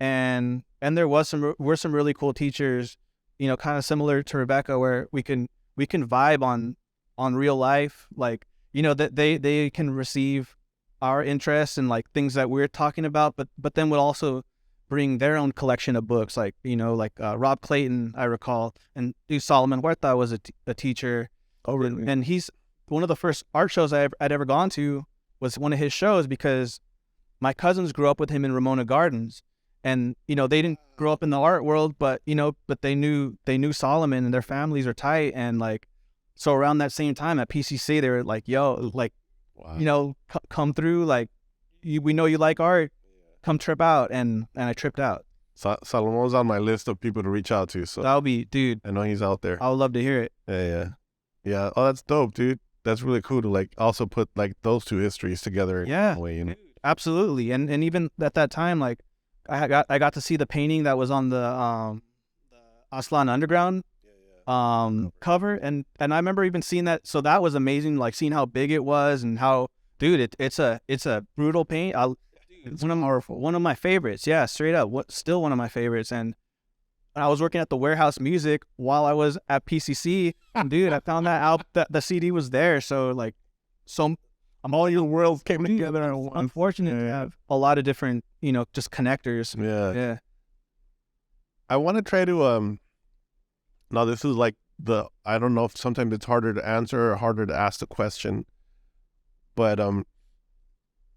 And there were some really cool teachers, kind of similar to Rebecca, where we can vibe on real life. Like, that they can receive our interests and like things that we're talking about, but then would also bring their own collection of books, like Rob Clayton, I recall, and Solomon Huerta was a teacher. Oh, really? And he's one of the first art shows I'd ever gone to was one of his shows, because my cousins grew up with him in Ramona Gardens, and they didn't grow up in the art world, but they knew Solomon, and their families are tight, and like so around that same time at PCC they were like, yo, like, wow, come through, like, we know you like art, come trip out. And I tripped out. Salomon's on my list of people to reach out to, so that'll be, dude, I know he's out there. I would love to hear it. Yeah. Oh, that's dope, dude. That's really cool to like also put like those two histories together. Yeah, in a way, absolutely. And even at that time, like I got to see the painting that was on the Aslan Underground cover, and I remember even seeing that. So that was amazing, like seeing how big it was and how, dude, it's a brutal paint. It's one of my favorites. Yeah, straight up, still one of my favorites. And I was working at the Warehouse Music while I was at PCC. Dude, I found that out that the CD was there. So like, all your worlds came together. Unfortunate to have a lot of different, just connectors. Yeah. I want to try to now this is like I don't know if sometimes it's harder to answer or harder to ask the question, but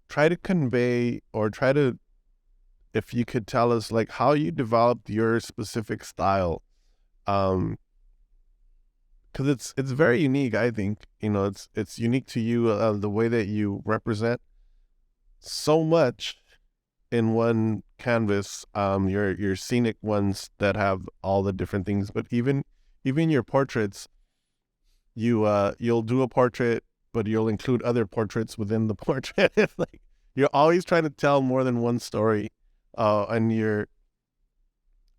try to convey or if you could tell us like how you developed your specific style, because it's very unique. I think it's unique to you, the way that you represent so much in one canvas, your scenic ones that have all the different things, but even your portraits, you'll do a portrait, but you'll include other portraits within the portrait. It's like you're always trying to tell more than one story, and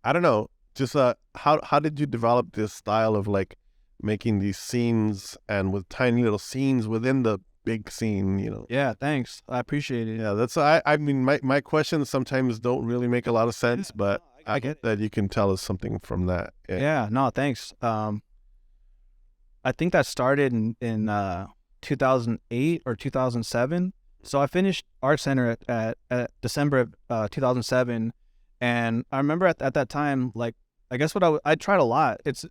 I don't know, just how did you develop this style of like making these scenes and with tiny little scenes within the big scene, Yeah, thanks. I appreciate it. Yeah, that's I mean my questions sometimes don't really make a lot of sense, but I get that you can tell us something from that. Yeah, no, thanks. I think that started in 2008 or 2007. So I finished Art Center at December of 2007, and I remember at that time, like, I guess I tried a lot. It's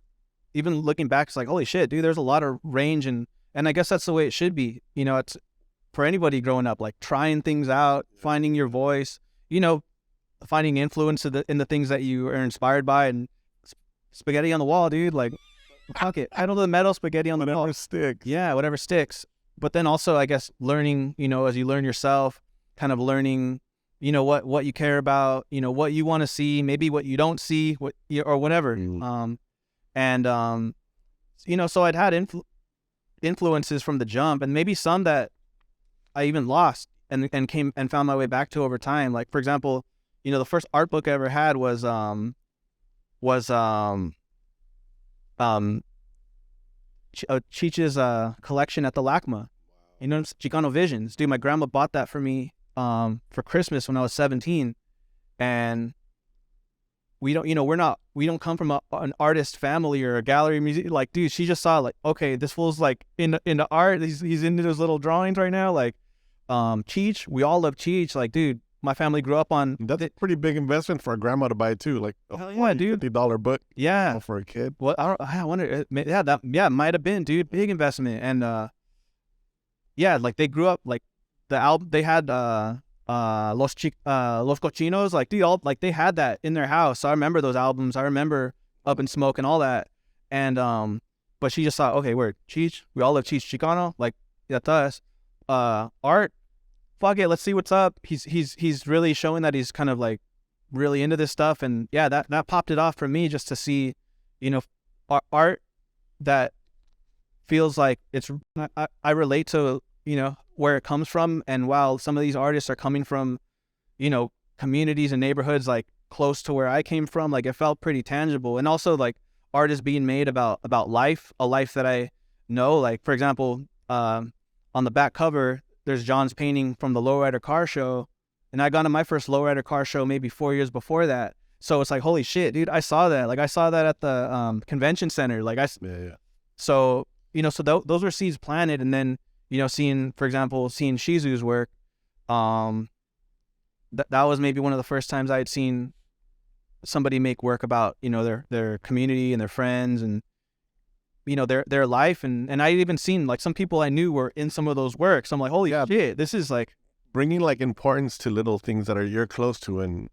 even looking back, it's like, holy shit, dude, there's a lot of range, and I guess that's the way it should be. It's for anybody growing up, like trying things out, finding your voice, finding influence in the things that you are inspired by, and spaghetti on the wall, dude. Like, fuck it, pedal to the metal, spaghetti on the wall. Whatever sticks. Yeah, whatever sticks. But then also, I guess, learning, as you learn yourself, kind of learning, what you care about, what you want to see, maybe what you don't see, or whatever. So I'd had influences from the jump, and maybe some that I even lost and came and found my way back to over time. Like, for example, the first art book I ever had was Cheech's collection at the LACMA. Chicano Visions. Dude, my grandma bought that for me for Christmas when I was 17, and we don't come from an artist family or a gallery music. Like, dude, she just saw like, okay, this fool's like into art. He's into those little drawings right now. Like, Cheech, we all love Cheech. Like, dude, my family grew up on. That's a pretty big investment for a grandma to buy too. Like, hell yeah, dude, $50 book. Yeah, for a kid. Well, I wonder. Yeah, might have been, dude, big investment. And yeah, like they grew up like the album. They had Los Cochinos. Like, dude, they had that in their house. So I remember those albums. I remember Up in Smoke and all that. And but she just thought, okay, we're Cheech. We all love Cheech Chicano. Like, that's us. Art. Fuck it, let's see what's up. He's really showing that he's kind of like really into this stuff, and yeah, that popped it off for me, just to see, art that feels like it's I relate to, where it comes from, and while some of these artists are coming from, communities and neighborhoods like close to where I came from, like it felt pretty tangible, and also like art is being made about life, a life that I know. Like, for example, on the back cover, there's John's painting from the Lowrider Car Show, and I got to my first Lowrider Car Show maybe 4 years before that. So it's like, holy shit, dude, I saw that. Like, I saw that at the convention center. Like, yeah. So, those were seeds planted, and then, seeing Shizu's work, that was maybe one of the first times I had seen somebody make work about, their community and their friends and, their life, and I even seen like some people I knew were in some of those works. I'm like, holy shit, this is like bringing like importance to little things that you're close to and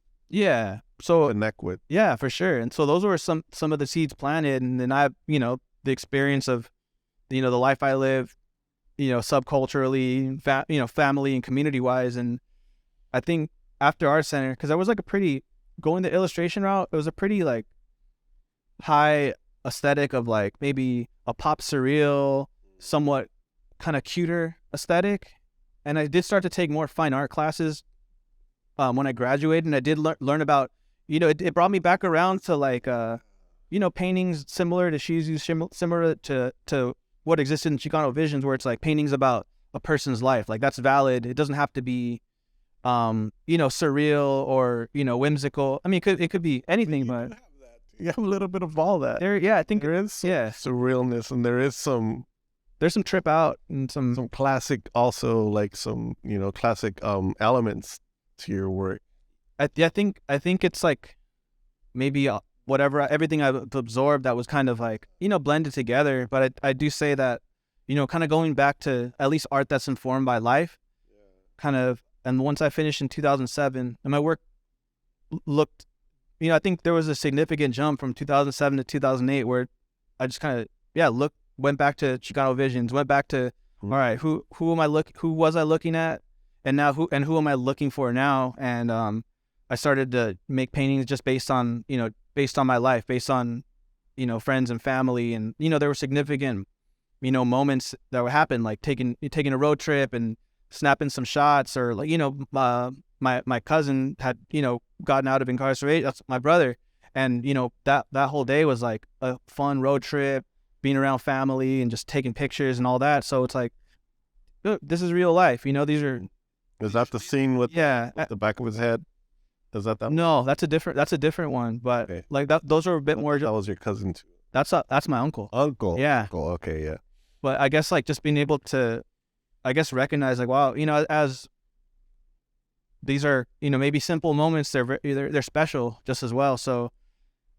so connect with. Yeah, for sure. And so those were some of the seeds planted, and then I, the experience of, the life I live, subculturally, family and community wise. And I think after Art Center, because I was like going the illustration route, it was a pretty like high aesthetic of like maybe a pop surreal, somewhat kind of cuter aesthetic. And I did start to take more fine art classes when I graduated, and I did learn about, it brought me back around to like paintings similar to Shizu, similar to what existed in Chicano Visions, where it's like paintings about a person's life. Like that's valid. It doesn't have to be, surreal or, whimsical. I mean, it could be anything, but you have a little bit of all that. I think there is some surrealness, and there's some trip out and some classic, also like some, classic elements to your work. I think it's like maybe everything I've absorbed that was kind of like, blended together. But I do say that, kind of going back to at least art that's informed by life, kind of. And once I finished in 2007, and my work looked, I think there was a significant jump from 2007 to 2008 where I just kind of, went back to Chicano Visions, went back to, all right, who was I looking at? And now who am I looking for now? And I started to make paintings just based on my life, based on, friends and family. And, there were significant, moments that would happen, like taking a road trip and snapping some shots, or like, my cousin had, gotten out of incarceration. That's my brother. And, that whole day was like a fun road trip, being around family and just taking pictures and all that. So it's like, look, this is real life. These are. Is that the scene with the back of his head? Is that? No, that's a different one. But okay. Like that, those are a bit more. That was your cousin too. That's my uncle. Uncle. Yeah. Uncle. Okay. Yeah. But I guess like just being able to, recognize like, wow, as these are, maybe simple moments, they're special just as well. So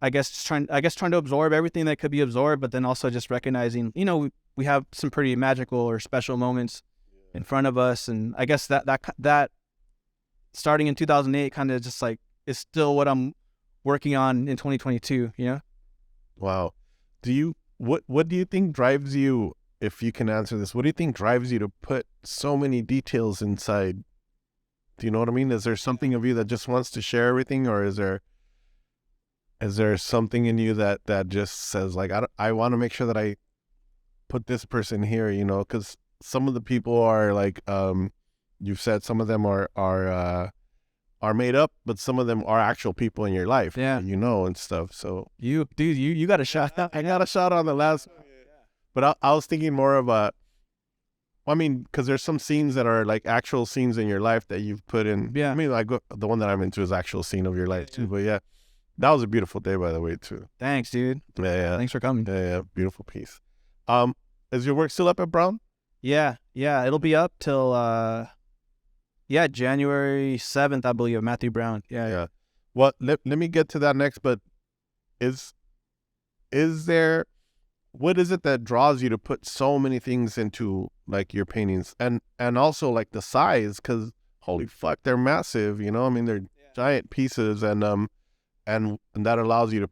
I guess trying to absorb everything that could be absorbed, but then also just recognizing, we have some pretty magical or special moments in front of us. And I guess that starting in 2008 kind of just like is still what I'm working on in 2022, Wow. What do you think drives you, if you can answer this, what do you think drives you to put so many details inside? Do you know what I mean? Is there something of you that just wants to share everything, or is there something in you that just says like, I want to make sure that I put this person here, because some of the people are like, you've said some of them are made up, but some of them are actual people in your life, and stuff. So you got a shot. I got a shot on the last, but I was thinking more of because there's some scenes that are like actual scenes in your life that you've put in. Yeah. I mean, like the one that I'm into is actual scene of your life too. But yeah, that was a beautiful day, by the way, too. Thanks, dude. Yeah. Thanks for coming. Yeah. Beautiful piece. Is your work still up at Brown? Yeah. It'll be up till January 7th, I believe, Matthew Brown. Yeah. Well, let me get to that next, but is there, what is it that draws you to put so many things into like your paintings, and also like the size, because holy fuck, they're massive, I mean, they're giant pieces, and that allows you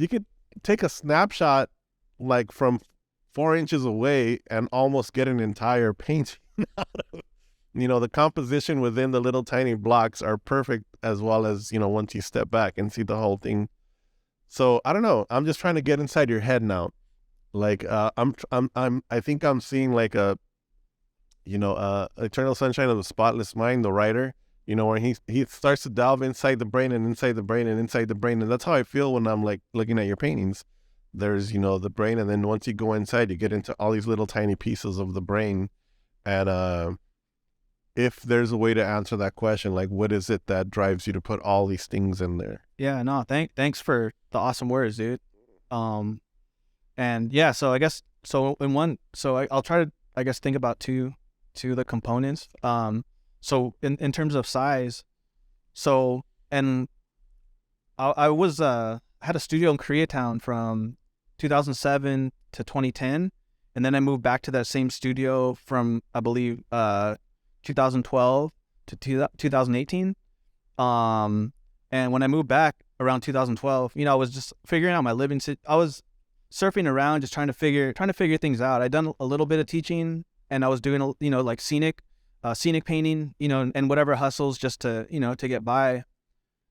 could take a snapshot like from 4 inches away and almost get an entire painting out of it. The composition within the little tiny blocks are perfect, as well as, once you step back and see the whole thing. So I don't know. I'm just trying to get inside your head now. Like, I think I'm seeing like Eternal Sunshine of the Spotless Mind, the writer, where he starts to delve inside the brain and inside the brain and inside the brain. And that's how I feel when I'm like looking at your paintings. There's, the brain. And then once you go inside, you get into all these little tiny pieces of the brain. And, if there's a way to answer that question, like what is it that drives you to put all these things in there? Yeah, no, thanks for the awesome words, dude. And yeah, so I guess, I'll try to, I guess, think about two of the components. So in terms of size, and I was, had a studio in Koreatown from 2007 to 2010. And then I moved back to that same studio from, I believe, 2012 to 2018. And when I moved back around 2012, I was just figuring out my living. I was surfing around, just trying to figure things out. I'd done a little bit of teaching, and I was doing, like scenic painting, and whatever hustles just to, to get by,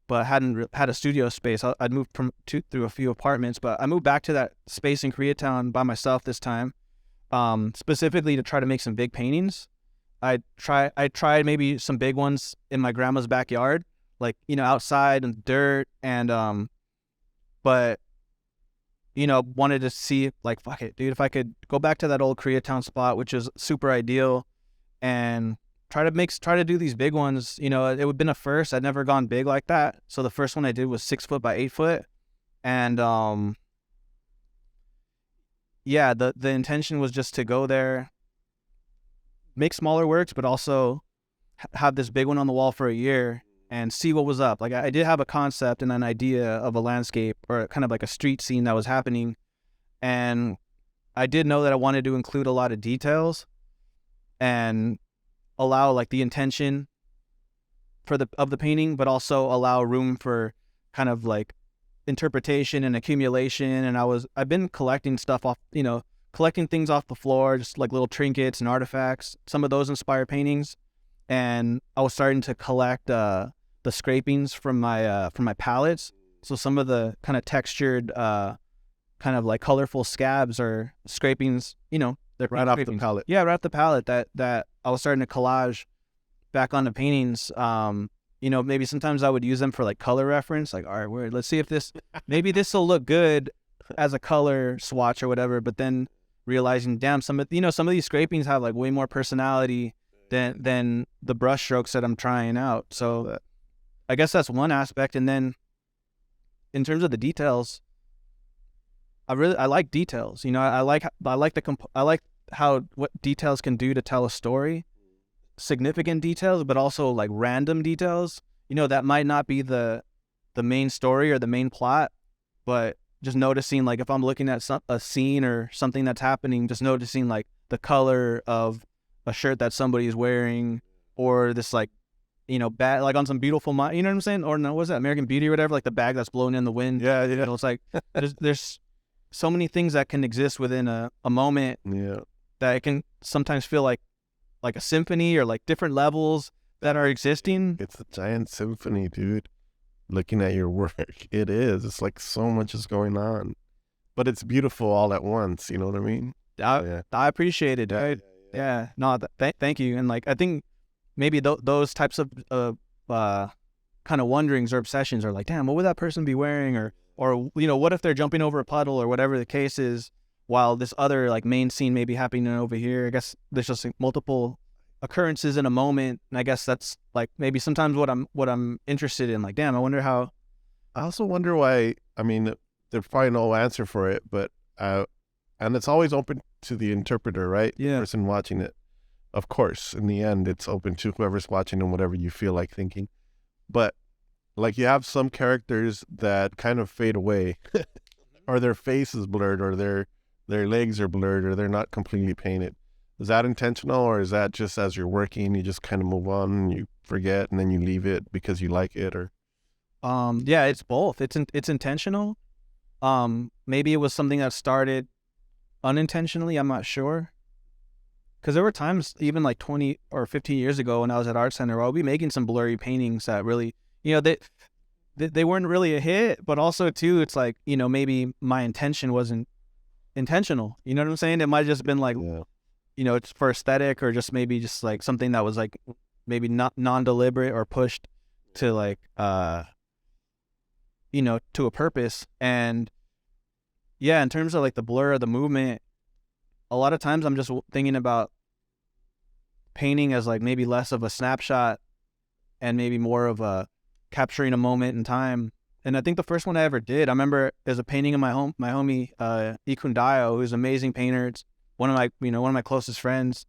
but hadn't had a studio space. I'd moved through a few apartments, but I moved back to that space in Koreatown by myself this time, specifically to try to make some big paintings. I tried maybe some big ones in my grandma's backyard, like, outside in the dirt, and but wanted to see, like, fuck it, dude, if I could go back to that old Koreatown spot, which is super ideal, and try to do these big ones. It would have been a first. I'd never gone big like that. So the first one I did was 6 foot by 8 foot. And the intention was just to go there, make smaller works, but also have this big one on the wall for a year and see what was up. Like, I did have a concept and an idea of a landscape or kind of like a street scene that was happening. And I did know that I wanted to include a lot of details and allow like the intention of the painting, but also allow room for kind of like interpretation and accumulation. And I've been collecting stuff off, collecting things off the floor, just like little trinkets and artifacts. Some of those inspire paintings. And I was starting to collect the scrapings from my palettes. So some of the kind of textured, kind of like colorful scabs or scrapings, they're right off the palette. Yeah, right off the palette that I was starting to collage back onto paintings. Maybe sometimes I would use them for like color reference. Like, all right, let's see if maybe this will look good as a color swatch or whatever. But then realizing, damn, some of these scrapings have like way more personality than the brush strokes that I'm trying out. So I guess that's one aspect. And then in terms of the details, I like details. I like how what details can do to tell a story. Significant details, but also like random details, that might not be the main story or the main plot, but just noticing, like, if I'm looking at a scene or something that's happening, just noticing like the color of a shirt that somebody is wearing, or this like, bag, like on some Beautiful Mind, you know what I'm saying? Or no, what's that, American Beauty or whatever, like the bag that's blown in the wind. Yeah. It's like there's so many things that can exist within a moment. Yeah. That it can sometimes feel like a symphony or like different levels that are existing. It's a giant symphony, dude. Looking at your work, it is. It's like so much is going on, but it's beautiful all at once. You know what I mean? I appreciate it. Yeah. No, thank you. And like, I think maybe those types of kind of wonderings or obsessions are like, damn, what would that person be wearing? Or what if they're jumping over a puddle or whatever the case is, while this other like main scene may be happening over here. I guess there's just like multiple occurrences in a moment, and I guess that's like maybe sometimes what I'm interested in. Like, damn, I wonder how. I also wonder why. I mean, there's probably no answer for it, but and it's always open to the interpreter, right? Yeah. The person watching it. Of course, in the end, it's open to whoever's watching and whatever you feel like thinking. But like, you have some characters that kind of fade away, or their face is blurred, or their legs are blurred, or they're not completely painted. Is that intentional, or is that just as you're working, you just kind of move on and you forget and then you leave it because you like it? Or yeah, it's both. It's intentional. Maybe it was something that started unintentionally. I'm not sure. Because there were times, even like 20 or 15 years ago when I was at Art Center, I'll be making some blurry paintings that really, they weren't really a hit, but also too, it's like, maybe my intention wasn't intentional. You know what I'm saying? It might have just been like, it's for aesthetic, or just maybe just like something that was like maybe not non-deliberate or pushed to like, to a purpose. And yeah, in terms of like the blur of the movement, a lot of times I'm just thinking about painting as like maybe less of a snapshot and maybe more of a capturing a moment in time. And I think the first one I ever did, I remember there's a painting of my homie, Ikundayo, who's an amazing painter. It's one of my closest friends.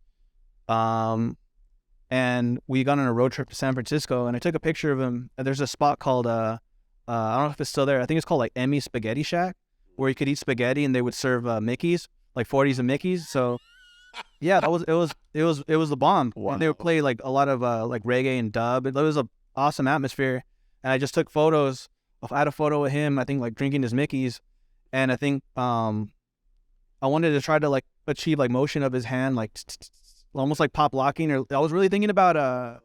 And we got on a road trip to San Francisco, and I took a picture of him. And there's a spot called, I don't know if it's still there. I think it's called like Emmy's Spaghetti Shack, where you could eat spaghetti and they would serve Mickeys, like 40s of Mickeys. So yeah, it was the bomb. Wow. And they would play like a lot of like reggae and dub. It was an awesome atmosphere. And I just took photos. I had a photo of him, I think, like drinking his Mickeys. And I think I wanted to try to like achieve like motion of his hand, like almost like pop locking. Or I was really thinking about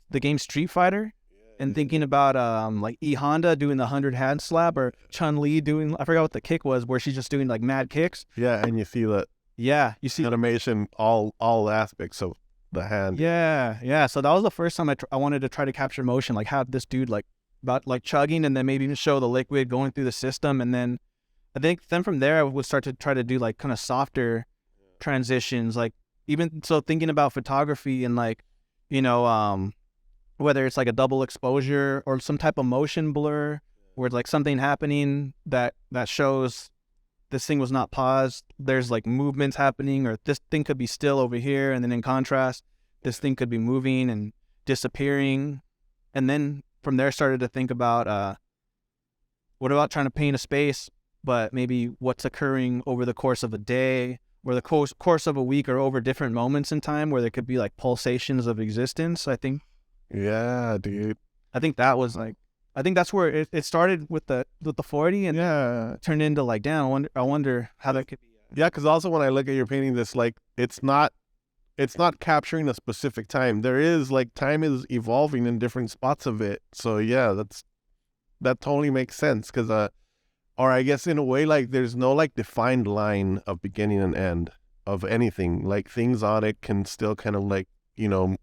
the game Street Fighter, and thinking about like E Honda doing the 100 hand slap, or Chun-Li doing, I forgot what the kick was, where she's just doing like mad kicks. Yeah, and you see that. Yeah, you see animation, all aspects of the hand. Yeah. So that was the first time I wanted to try to capture motion, like have this dude like about like chugging, and then maybe even show the liquid going through the system, and then I think then from there I would start to try to do like kind of softer transitions, like even so thinking about photography and like, you know, whether it's like a double exposure or some type of motion blur where it's like something happening that shows this thing was not paused. There's like movements happening, or this thing could be still over here, and then in contrast, this thing could be moving and disappearing. And then from there started to think about what about trying to paint a space, but maybe what's occurring over the course of a day or the course of a week, or over different moments in time where there could be like pulsations of existence. I think. Yeah, dude. I think that was like, I think that's where it started with the 40 and turned into like, damn, I wonder how that could be. Yeah, because also when I look at your painting, this like it's not capturing a specific time. There is like time is evolving in different spots of it. So yeah, that totally makes sense. Because or I guess in a way, like there's no like defined line of beginning and end of anything. Like things on it can still kind of like, you know,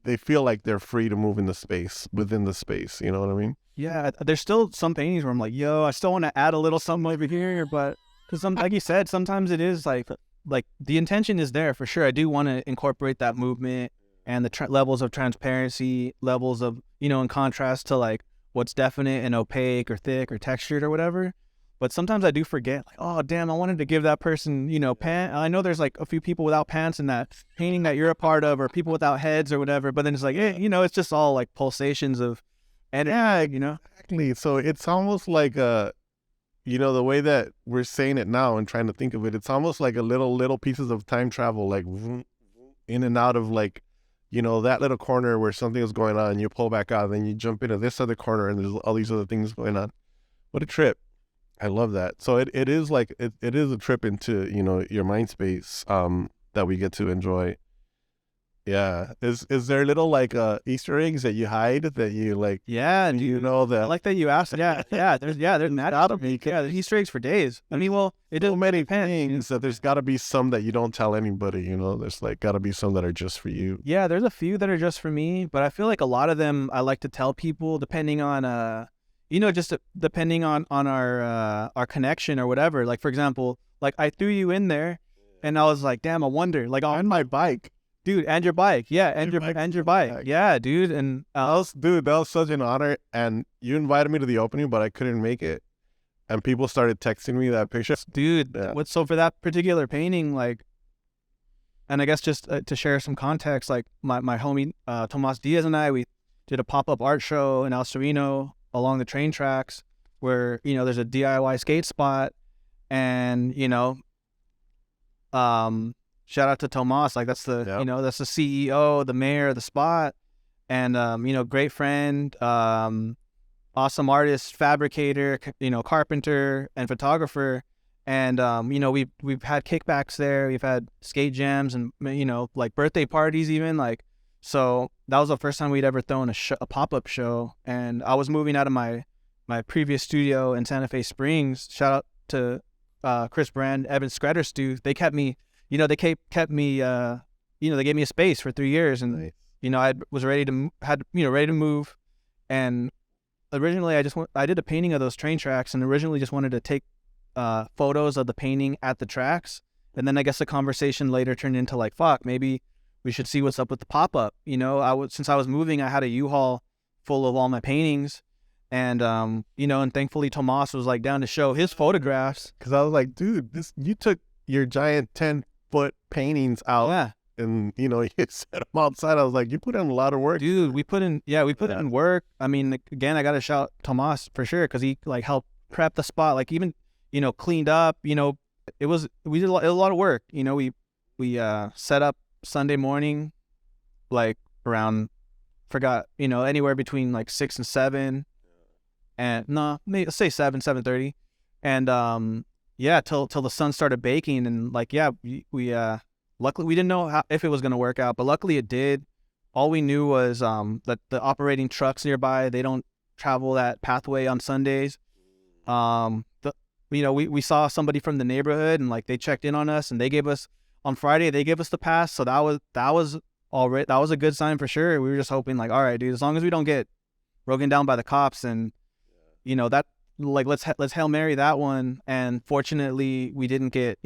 they feel like they're free to move in the space, within the space. You know what I mean? Yeah, there's still some paintings where I'm like, yo, I still want to add a little something over here, but because like you said, sometimes it is like the intention is there for sure. I do want to incorporate that movement and the levels of transparency, levels of, you know, in contrast to like what's definite and opaque or thick or textured or whatever. But sometimes I do forget, like, oh, damn, I wanted to give that person, you know, pants. I know there's like a few people without pants in that painting that you're a part of, or people without heads or whatever. But then it's like, hey, you know, it's just all like pulsations of energy, you know? Exactly. So it's almost like you know, the way that we're saying it now and trying to think of it, it's almost like a little pieces of time travel, like in and out of like, you know, that little corner where something is going on, and you pull back out, and then you jump into this other corner, and there's all these other things going on. What a trip. I love that. So it is like it is a trip into, you know, your mind space that we get to enjoy. Yeah. Is there little like Easter eggs that you hide that you like? Yeah, you know that. I like that you asked. There's mad out of me. Yeah, there's Easter eggs for days. I mean, well, it so does many things that there's got to be some that you don't tell anybody. You know, there's like got to be some that are just for you. Yeah, there's a few that are just for me, but I feel like a lot of them I like to tell people depending on you know, just depending on our connection or whatever. Like, for example, like I threw you in there and I was like, damn, I wonder, like on my bike, dude, and your bike. Yeah. And your bike. Yeah, dude. And that was such an honor. And you invited me to the opening, but I couldn't make it. And people started texting me that picture. Dude, so for that particular painting, like, and I guess just to share some context, like my homie, Tomas Diaz and I, we did a pop-up art show in El Sereno along the train tracks where, you know, there's a DIY skate spot, and, you know, shout out to Tomas, like that's the, you know, that's the CEO, the mayor of the spot, and, you know, great friend, awesome artist, fabricator, you know, carpenter and photographer. And, you know, we've had kickbacks there. We've had skate jams and, you know, like birthday parties even, like, so that was the first time we'd ever thrown a pop-up show. And I was moving out of my previous studio in Santa Fe Springs. Shout out to Chris Brand, Evan Skretterstu. They kept me, you know, they kept me, you know, they gave me a space for 3 years. And, you know, I was ready to move. And originally I did a painting of those train tracks, and originally just wanted to take photos of the painting at the tracks. And then I guess the conversation later turned into like, fuck, maybe we should see what's up with the pop-up. You know, since I was moving, I had a U-Haul full of all my paintings. And, you know, and thankfully Tomas was like down to show his photographs. Cause I was like, dude, you took your giant 10-foot paintings out. Yeah. And, you know, you set them outside. I was like, you put in a lot of work. Dude, we put in work. I mean, again, I got to shout Tomas for sure. Cause he like helped prep the spot, like even, you know, cleaned up, you know, we did a lot of work. You know, we set up Sunday morning, like around, forgot, you know, anywhere between like 6 and 7, and let's say 7:30, and yeah, till the sun started baking, and like, yeah, we luckily we didn't know if it was gonna work out, but luckily it did. All we knew was that the operating trucks nearby, they don't travel that pathway on Sundays. You know, we saw somebody from the neighborhood, and like they checked in on us, and on Friday they gave us the pass. So that was already, that was a good sign for sure. We were just hoping like, all right, dude, as long as we don't get broken down by the cops, and you know, that like let's Hail Mary that one. And fortunately, we didn't get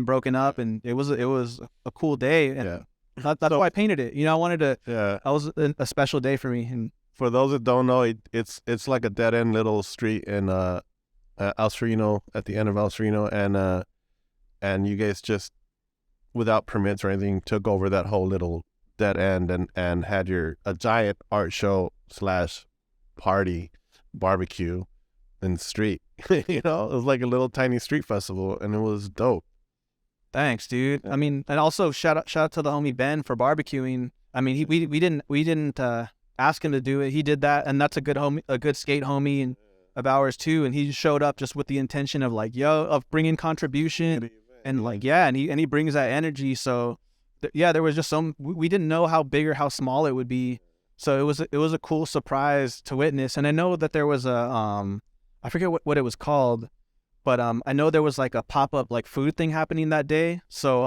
broken up, and it was a cool day. And that's why I painted it. I wanted to. Yeah. That was a special day for me. And for those that don't know, it's like a dead end little street in El Sereno, at the end of El Sereno, and you guys just, without permits or anything, took over that whole little dead end and had a giant art show / party barbecue in the street. It was like a little tiny street festival, and it was dope. Thanks, dude. I mean, and also shout out to the homie Ben for barbecuing. I mean, we didn't ask him to do it. He did that, and that's a good skate homie and of ours too. And he showed up just with the intention of of bringing contribution and and he brings that energy. So there was just we didn't know how big or how small it would be. So it was a cool surprise to witness. And I know that there was I forget what it was called, but I know there was like a pop-up like food thing happening that day. So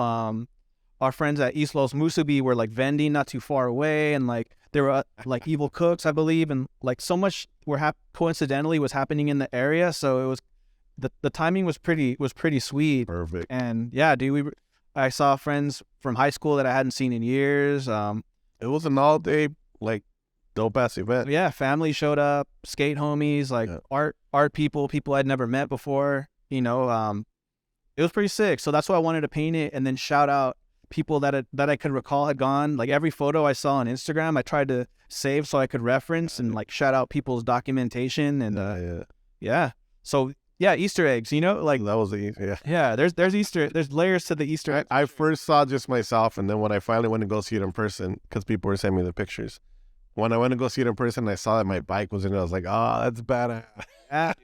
our friends at East Los Musubi were like vending not too far away, and like there were like evil cooks, I believe, and like so much coincidentally was happening in the area. So it was the timing was pretty sweet. Perfect. And yeah, dude, I saw friends from high school that I hadn't seen in years. It was an all day like dope ass event. Yeah, family showed up, skate homies, like art people I'd never met before. It was pretty sick. So that's why I wanted to paint it, and then shout out people that I could recall had gone. Like every photo I saw on Instagram, I tried to save so I could reference and like shout out people's documentation and So yeah, Easter eggs, like that was there's layers to the Easter eggs. I first saw just myself, and then when I finally went to go see it in person, because people were sending me the pictures. When I went to go see it in person, I saw that my bike was in it. I was like, oh, that's badass.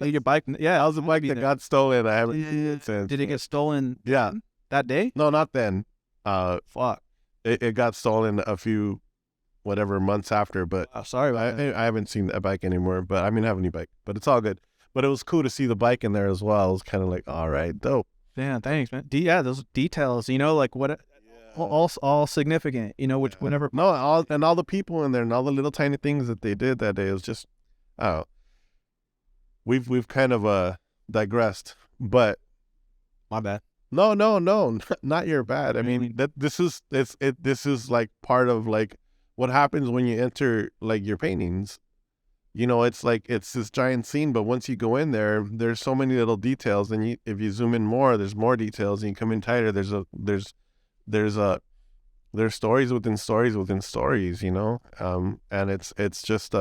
Your bike, that was a bike that got stolen. I haven't since. Did it get stolen? Yeah, that day? No, not then. Fuck. It got stolen a few months after, but sorry about that. I haven't seen that bike anymore. But I mean, I have a new bike, but it's all good. But it was cool to see the bike in there as well. It was kind of like, all right, dope. Yeah, thanks, man. Those details, like what, all significant, whenever. No, all the people in there and all the little tiny things that they did that day. It was just, we've kind of digressed, but my bad. No, not your bad. I mean, this is like part of like what happens when you enter like your paintings. It's like it's this giant scene, but once you go in there, there's so many little details, and if you zoom in more, there's more details, and you come in tighter. There's stories within stories within stories, and it's just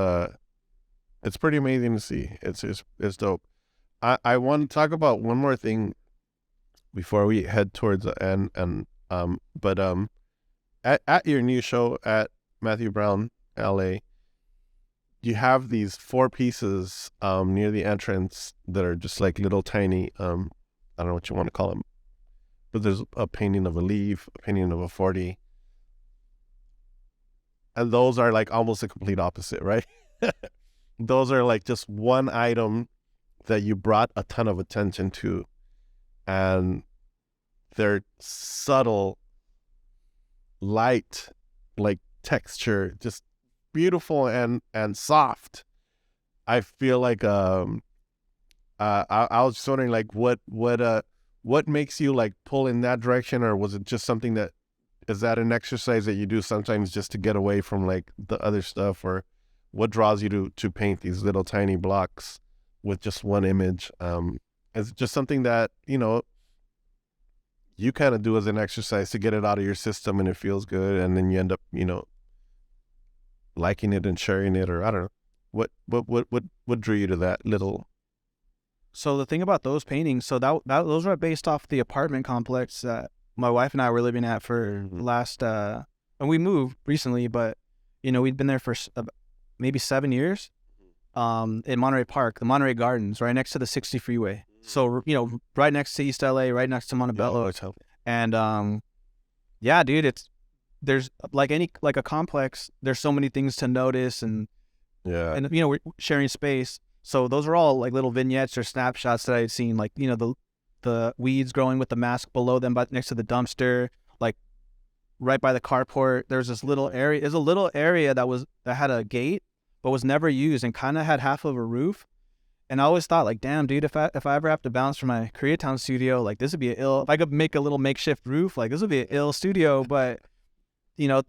it's pretty amazing to see. It's dope. I want to talk about one more thing before we head towards the end, but at your new show at Matthew Brown LA, you have these 4 pieces near the entrance that are just like little tiny, I don't know what you want to call them, but there's a painting of a leaf, a painting of a 40, and those are like almost the complete opposite, right? Those are like just one item that you brought a ton of attention to, and they're subtle, light, like texture, just beautiful and soft. I feel like I was just wondering like what makes you like pull in that direction, or was it just something is that an exercise that you do sometimes just to get away from like the other stuff, or what draws you to paint these little tiny blocks with just one image? Is it just something that you kind of do as an exercise to get it out of your system and it feels good, and then you end up liking it and sharing it, or I don't know what drew you to that little? So the thing about those paintings, so those were based off the apartment complex that my wife and I were living at for last and we moved recently, but we'd been there for maybe 7 years in Monterey Park, the Monterey Gardens, right next to the 60 freeway. So right next to East LA, right next to Montebello. And yeah, dude, there's like a complex, there's so many things to notice, and we're sharing space. So those are all like little vignettes or snapshots that I had seen, like the weeds growing with the mask below them, but next to the dumpster, like right by the carport. There's this little area. There's a little area that had a gate, but was never used and kind of had half of a roof. And I always thought like, damn, dude, if I ever have to bounce from my Koreatown studio, like this would be if I could make a little makeshift roof, like this would be an ill studio. But you know,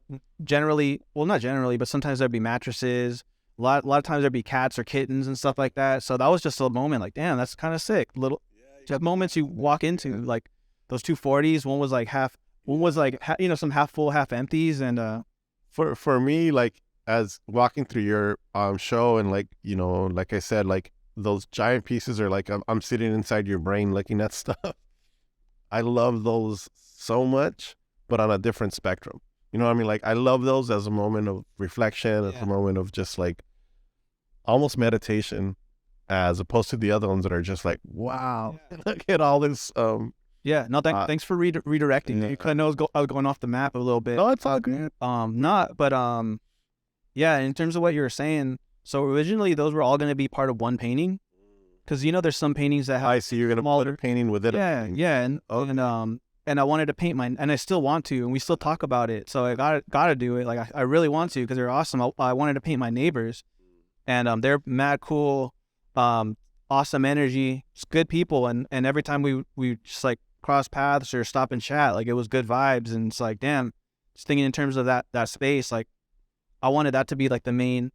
generally, well, not generally, but sometimes there'd be mattresses. A lot of times there'd be cats or kittens and stuff like that. So that was just a moment like, damn, that's kind of sick. Little just moments you walk into, like those 240s. One was like some half full, half empties. And for me, like as walking through your show, and like, you know, like I said, like those giant pieces are like I'm sitting inside your brain looking at stuff. I love those so much, but on a different spectrum. You know what I mean? Like I love those as a moment of reflection, as a moment of just like almost meditation, as opposed to the other ones that are just like, wow, look at all this. Thanks for redirecting. You kind of know I was going off the map a little bit. No, it's all good. In terms of what you were saying, so originally those were all going to be part of one painting, because you know there's some paintings that have. I see, you're going to put a painting with it. And I wanted to paint mine, and I still want to, and we still talk about it. So I gotta do it. Like I really want to, because they're awesome. I wanted to paint my neighbors, and they're mad cool, awesome energy, just good people. And every time we just like cross paths or stop and chat, like it was good vibes. And it's like, damn, just thinking in terms of that space, like I wanted that to be like the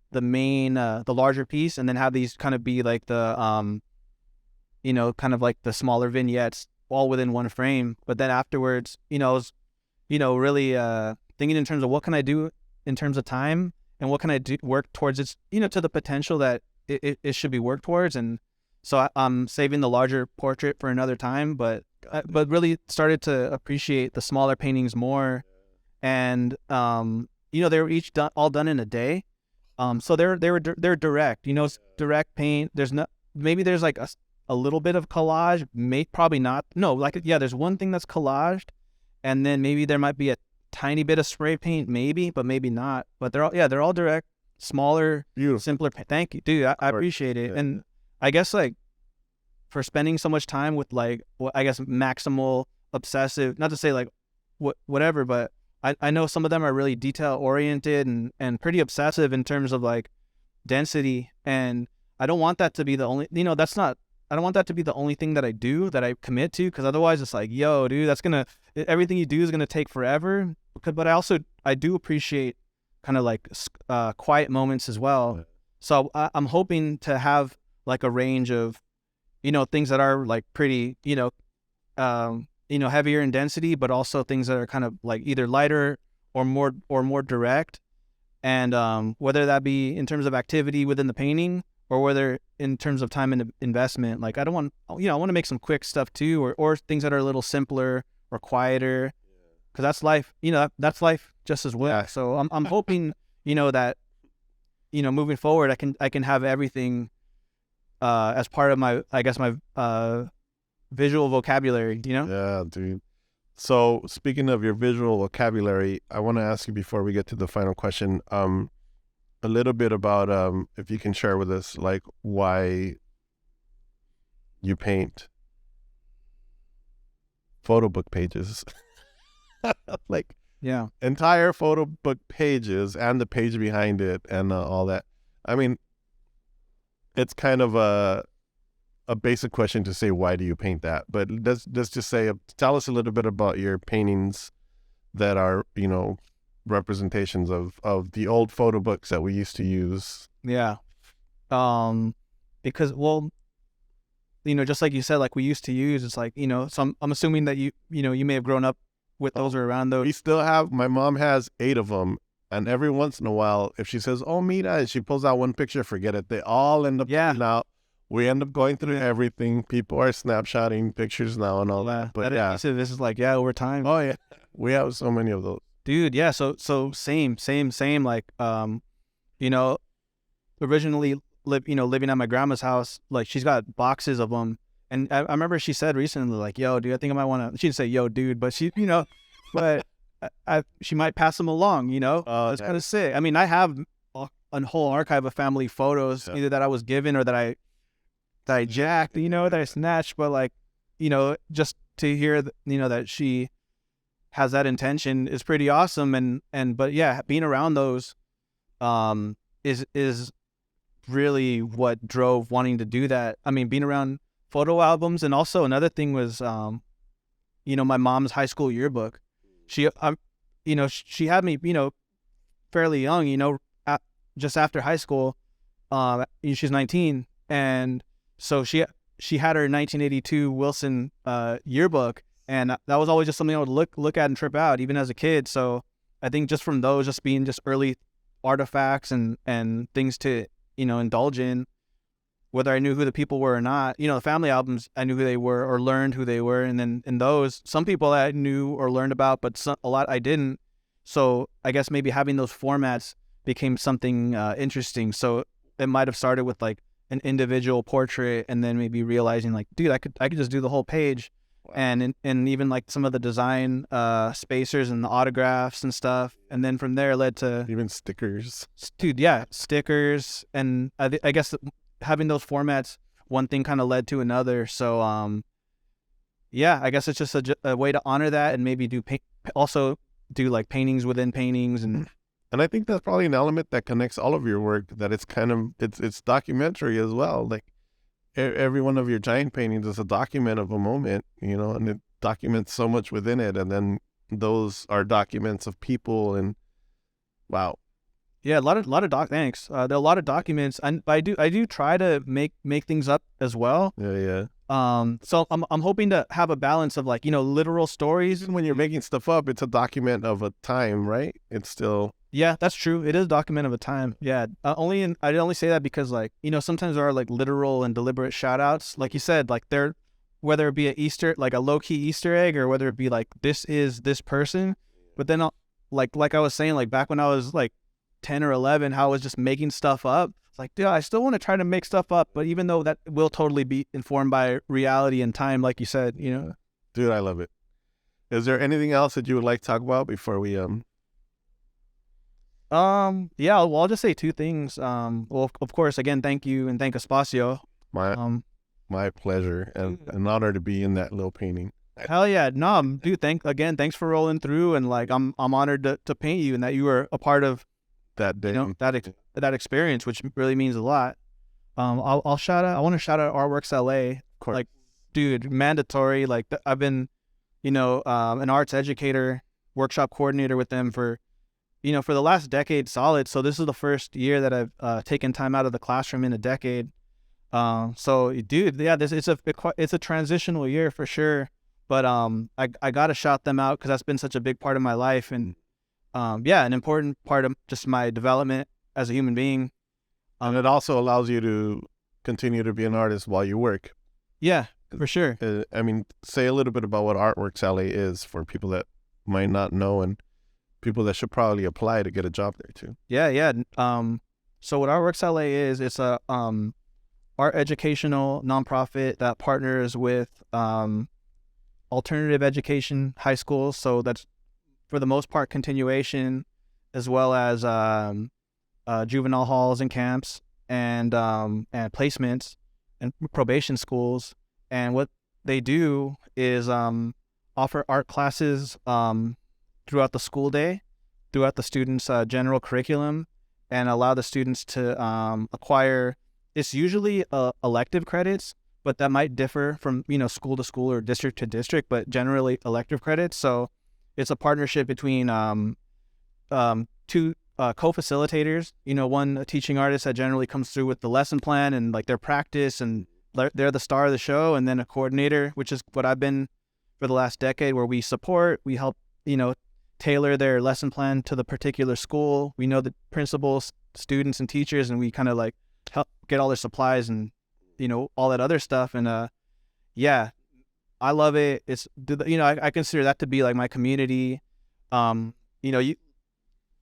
larger piece, and then have these kind of be like the kind of like the smaller vignettes, all within one frame. But then afterwards, really thinking in terms of what can I do in terms of time, and what can I do work towards its, to the potential that it should be worked towards. And so I'm saving the larger portrait for another time, but really started to appreciate the smaller paintings more. And they were each all done in a day. So they're direct, direct paint. Maybe there's like a little bit of collage, probably not. No, there's one thing that's collaged, and then maybe there might be a tiny bit of spray paint, maybe, but maybe not. But they're all direct, smaller, beautiful, simpler. Thank you, dude. I appreciate it. And I guess like for spending so much time with like, I guess maximal obsessive, not to say like whatever, but I know some of them are really detail oriented and pretty obsessive in terms of like density. And I don't want that to be the only, I don't want that to be the only thing that I do, that I commit to, because otherwise it's like, yo, dude, everything you do is going to take forever. But I do appreciate kind of like quiet moments as well. So I'm hoping to have like a range of, things that are like pretty, heavier in density, but also things that are kind of like either lighter or more direct. And whether that be in terms of activity within the painting, or whether in terms of time and investment. Like I want to make some quick stuff too, or things that are a little simpler or quieter, because that's life. That's life just as well. Yeah. So I'm hoping that moving forward I can have everything as part of my visual vocabulary. Yeah, dude. So speaking of your visual vocabulary, I want to ask you before we get to the final question, a little bit about if you can share with us like why you paint photo book pages. Like entire photo book pages and the page behind it and all that. I mean, it's kind of a basic question to say why do you paint that, but let's just say, tell us a little bit about your paintings that are representations of the old photo books that we used to use. Because just like you said, like we used to use, it's like so I'm assuming that you may have grown up with those or around those. We still have, my mom has 8 of them, and every once in a while if she says, oh Mira, and she pulls out one picture, forget it, they all end up out. We end up going through everything. People are snapshotting pictures now and all that. But this is like over time. Oh yeah, we have so many of those. Dude, yeah, so same, like, originally living at my grandma's house, like she's got boxes of them, and I remember she said recently, like, yo, dude, I think I might want to, she didn't say, yo, dude, but she, but she might pass them along, it's kind of sick. I mean, I have a whole archive of family photos, either that I was given or that I jacked, that I snatched, but like, just to hear, that she has that intention is pretty awesome. But yeah, being around those is really what drove wanting to do that. I mean, being around photo albums, and also another thing was, my mom's high school yearbook. She, she had me, fairly young, just after high school. She's 19, and so she had her 1982 Wilson yearbook, and that was always just something I would look at and trip out, even as a kid. So I think just from those, just being just early artifacts and things to indulge in, whether I knew who the people were or not. The family albums, I knew who they were or learned who they were, and then in those, some people I knew or learned about, but a lot I didn't. So I guess maybe having those formats became something interesting. So it might have started with like an individual portrait, and then maybe realizing like, dude, I could just do the whole page. Wow. And even like some of the design spacers and the autographs and stuff, and then from there led to even stickers. Dude, yeah, stickers, and I guess having those formats, one thing kind of led to another. So yeah, I guess it's just a way to honor that, and maybe also do like paintings within paintings. And I think that's probably an element that connects all of your work, that it's kind of it's documentary as well. Like every one of your giant paintings is a document of a moment, and it documents so much within it. And then those are documents of people, and wow. Yeah, a lot of thanks. There are a lot of documents, and I do try to make things up as well. Yeah. So I'm hoping to have a balance of like, literal stories. Even when you're making stuff up, it's a document of a time, right? It's still. Yeah, that's true. It is a document of a time. Yeah. I only say that because like, sometimes there are like literal and deliberate shout outs. Like you said, like whether it be like a low key Easter egg, or whether it be like, this is this person. But then like I was saying, like back when I was like 10 or 11, how I was just making stuff up. It's like, dude, I still want to try to make stuff up, but even though that will totally be informed by reality and time, like you said, Dude, I love it. Is there anything else that you would like to talk about before we Yeah, well, I'll just say two things. Well, of course, again, thank you, and thank Espacio. My pleasure, and an honor to be in that little painting. Hell yeah, no, dude, thanks for rolling through, and like I'm honored to paint you, and that you were a part of that day, that experience, which really means a lot. I want to shout out Artworks LA. Of course. Like, dude, mandatory. Like I've been, an arts educator, workshop coordinator with them for the last decade solid. So this is the first year that I've taken time out of the classroom in a decade. So dude, yeah, it's a transitional year for sure. But I gotta shout them out because that's been such a big part of my life, and an important part of just my development as a human being. And it also allows you to continue to be an artist while you work. Yeah, for sure. I mean, say a little bit about what Artworks LA is for people that might not know, and people that should probably apply to get a job there too. Yeah. So what Artworks LA is, it's a art educational nonprofit that partners with alternative education high schools. So that's for the most part continuation, as well as juvenile halls and camps, and placements and probation schools. And what they do is offer art classes throughout the school day, throughout the students' general curriculum, and allow the students to acquire. It's usually elective credits, but that might differ from school to school or district to district, but generally elective credits. So it's a partnership between two co-facilitators. One a teaching artist that generally comes through with the lesson plan and like their practice, and they're the star of the show, and then a coordinator, which is what I've been for the last decade, where we help tailor their lesson plan to the particular school. We know the principals, students, and teachers, and we kind of like help get all their supplies and all that other stuff. And yeah, I love it. It's I consider that to be like my community. To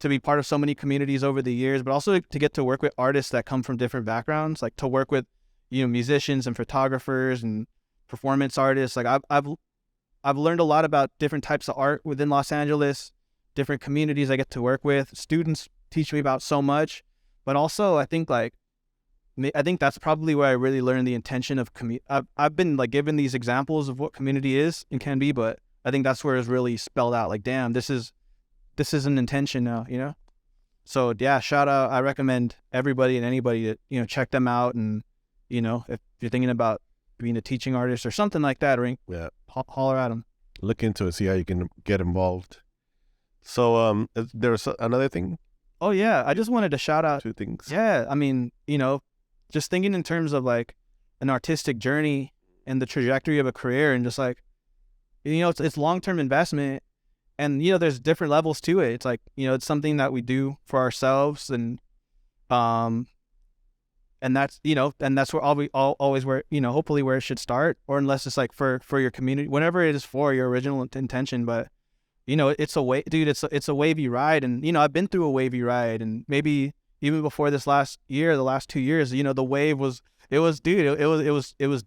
be part of so many communities over the years, but also to get to work with artists that come from different backgrounds, like to work with musicians and photographers and performance artists. Like I've learned a lot about different types of art within Los Angeles, different communities I get to work with. Students teach me about so much, but also I think that's probably where I really learned the intention of community. I've been like given these examples of what community is and can be, but I think that's where it's really spelled out. Like, damn, this is an intention now, So yeah, shout out. I recommend everybody and anybody to, check them out. And, if you're thinking about being a teaching artist or something like that, or holler at them. Look into it, see how you can get involved. So there was another thing. Oh yeah, I just wanted to shout out 2 things. Yeah, I mean, just thinking in terms of like an artistic journey and the trajectory of a career, and just like, it's long-term investment, and there's different levels to it. It's like, it's something that we do for ourselves, and that's where always where, hopefully where it should start, or unless it's like for your community, whatever it is for your original intention. But it's a wavy ride, and I've been through a wavy ride, and maybe even before this last year, the last 2 years, the wave was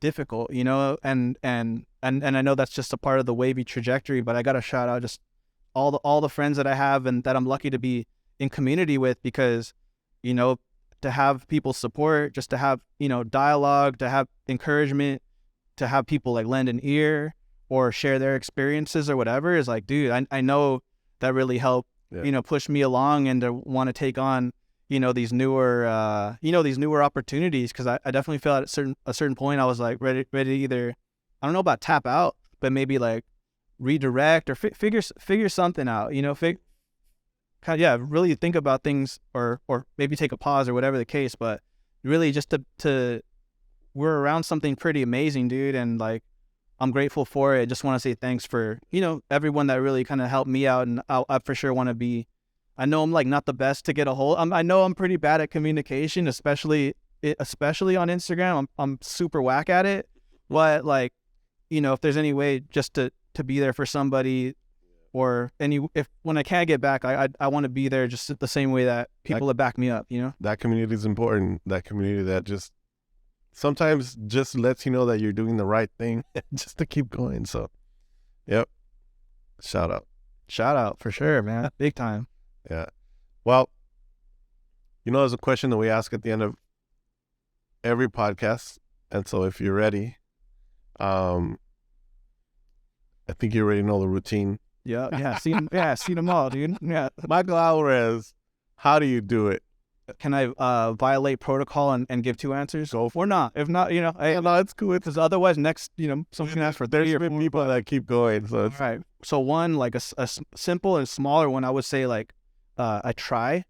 difficult, and I know that's just a part of the wavy trajectory. But I gotta shout out just all the friends that I have and that I'm lucky to be in community with, because to have people support, just to have dialogue, to have encouragement, to have people like lend an ear or share their experiences or whatever, is like, dude, I know that really helped push me along, and to want to take on these newer opportunities, because I definitely felt at a certain point I was like ready to either, I don't know about tap out, but maybe like redirect or figure something out, really think about things, or maybe take a pause or whatever the case. But really just to we're around something pretty amazing, dude, and like I'm grateful for it. Just want to say thanks for everyone that really kind of helped me out, and I for sure want to be. I know I'm like not the best to get a hold. I know I'm pretty bad at communication, especially on Instagram. I'm super whack at it. But like, if there's any way just to be there for somebody, or when I can't get back, I want to be there just the same way that people that back me up. That community is important. That community that just sometimes just lets you know that you're doing the right thing, just to keep going. So, yep. Shout out for sure, man. Big time. Yeah. Well, there's a question that we ask at the end of every podcast. And so if you're ready, I think you already know the routine. Yeah. Seen them all, dude. Yeah. Michael Alvarez, how do you do it? Can I violate protocol and give 2 answers? Go for or not? If not, no, it's cool. Because otherwise, next, someone can ask for 3 or 4 people that keep going. So it's all right. So one, like a simple and smaller one, I would say like I try.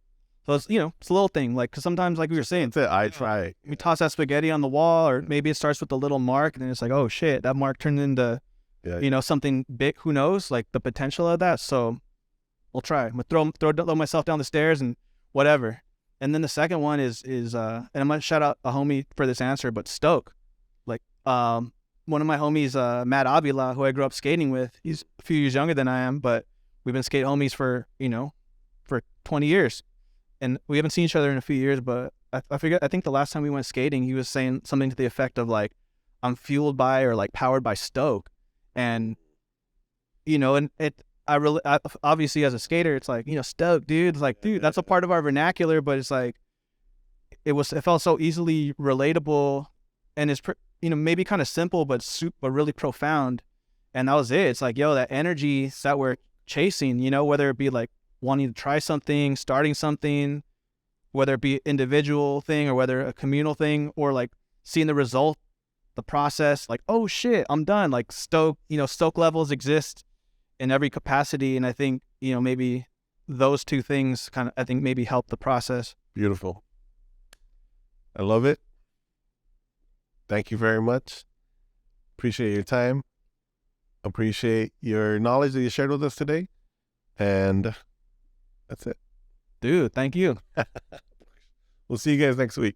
So it's it's a little thing, like, because sometimes, like we were saying, that's it. I try. We toss that spaghetti on the wall, or maybe it starts with a little mark, and then it's like, oh shit, that mark turned into something big. Who knows, like the potential of that. So we'll try. I'm gonna throw myself down the stairs and whatever. And then the second one is and I'm gonna shout out a homie for this answer, but stoke. Like one of my homies, Matt Avila, who I grew up skating with. He's a few years younger than I am, but we've been skate homies for 20 years, and we haven't seen each other in a few years. But I think the last time we went skating, he was saying something to the effect of like, I'm fueled by, or like powered by stoke. And and I obviously as a skater, it's like, stoke, dude. It's like, dude, that's a part of our vernacular, but it's like, it felt so easily relatable, and it's maybe kind of simple, but really profound. And that was it. It's like, that energy that we're chasing, whether it be like wanting to try something, starting something, whether it be individual thing or whether a communal thing, or like seeing the result, the process, like, oh shit, I'm done. Like stoke levels exist in every capacity. And I think, maybe those 2 things I think maybe help the process. Beautiful. I love it. Thank you very much. Appreciate your time. Appreciate your knowledge that you shared with us today. And that's it. Dude, thank you. We'll see you guys next week.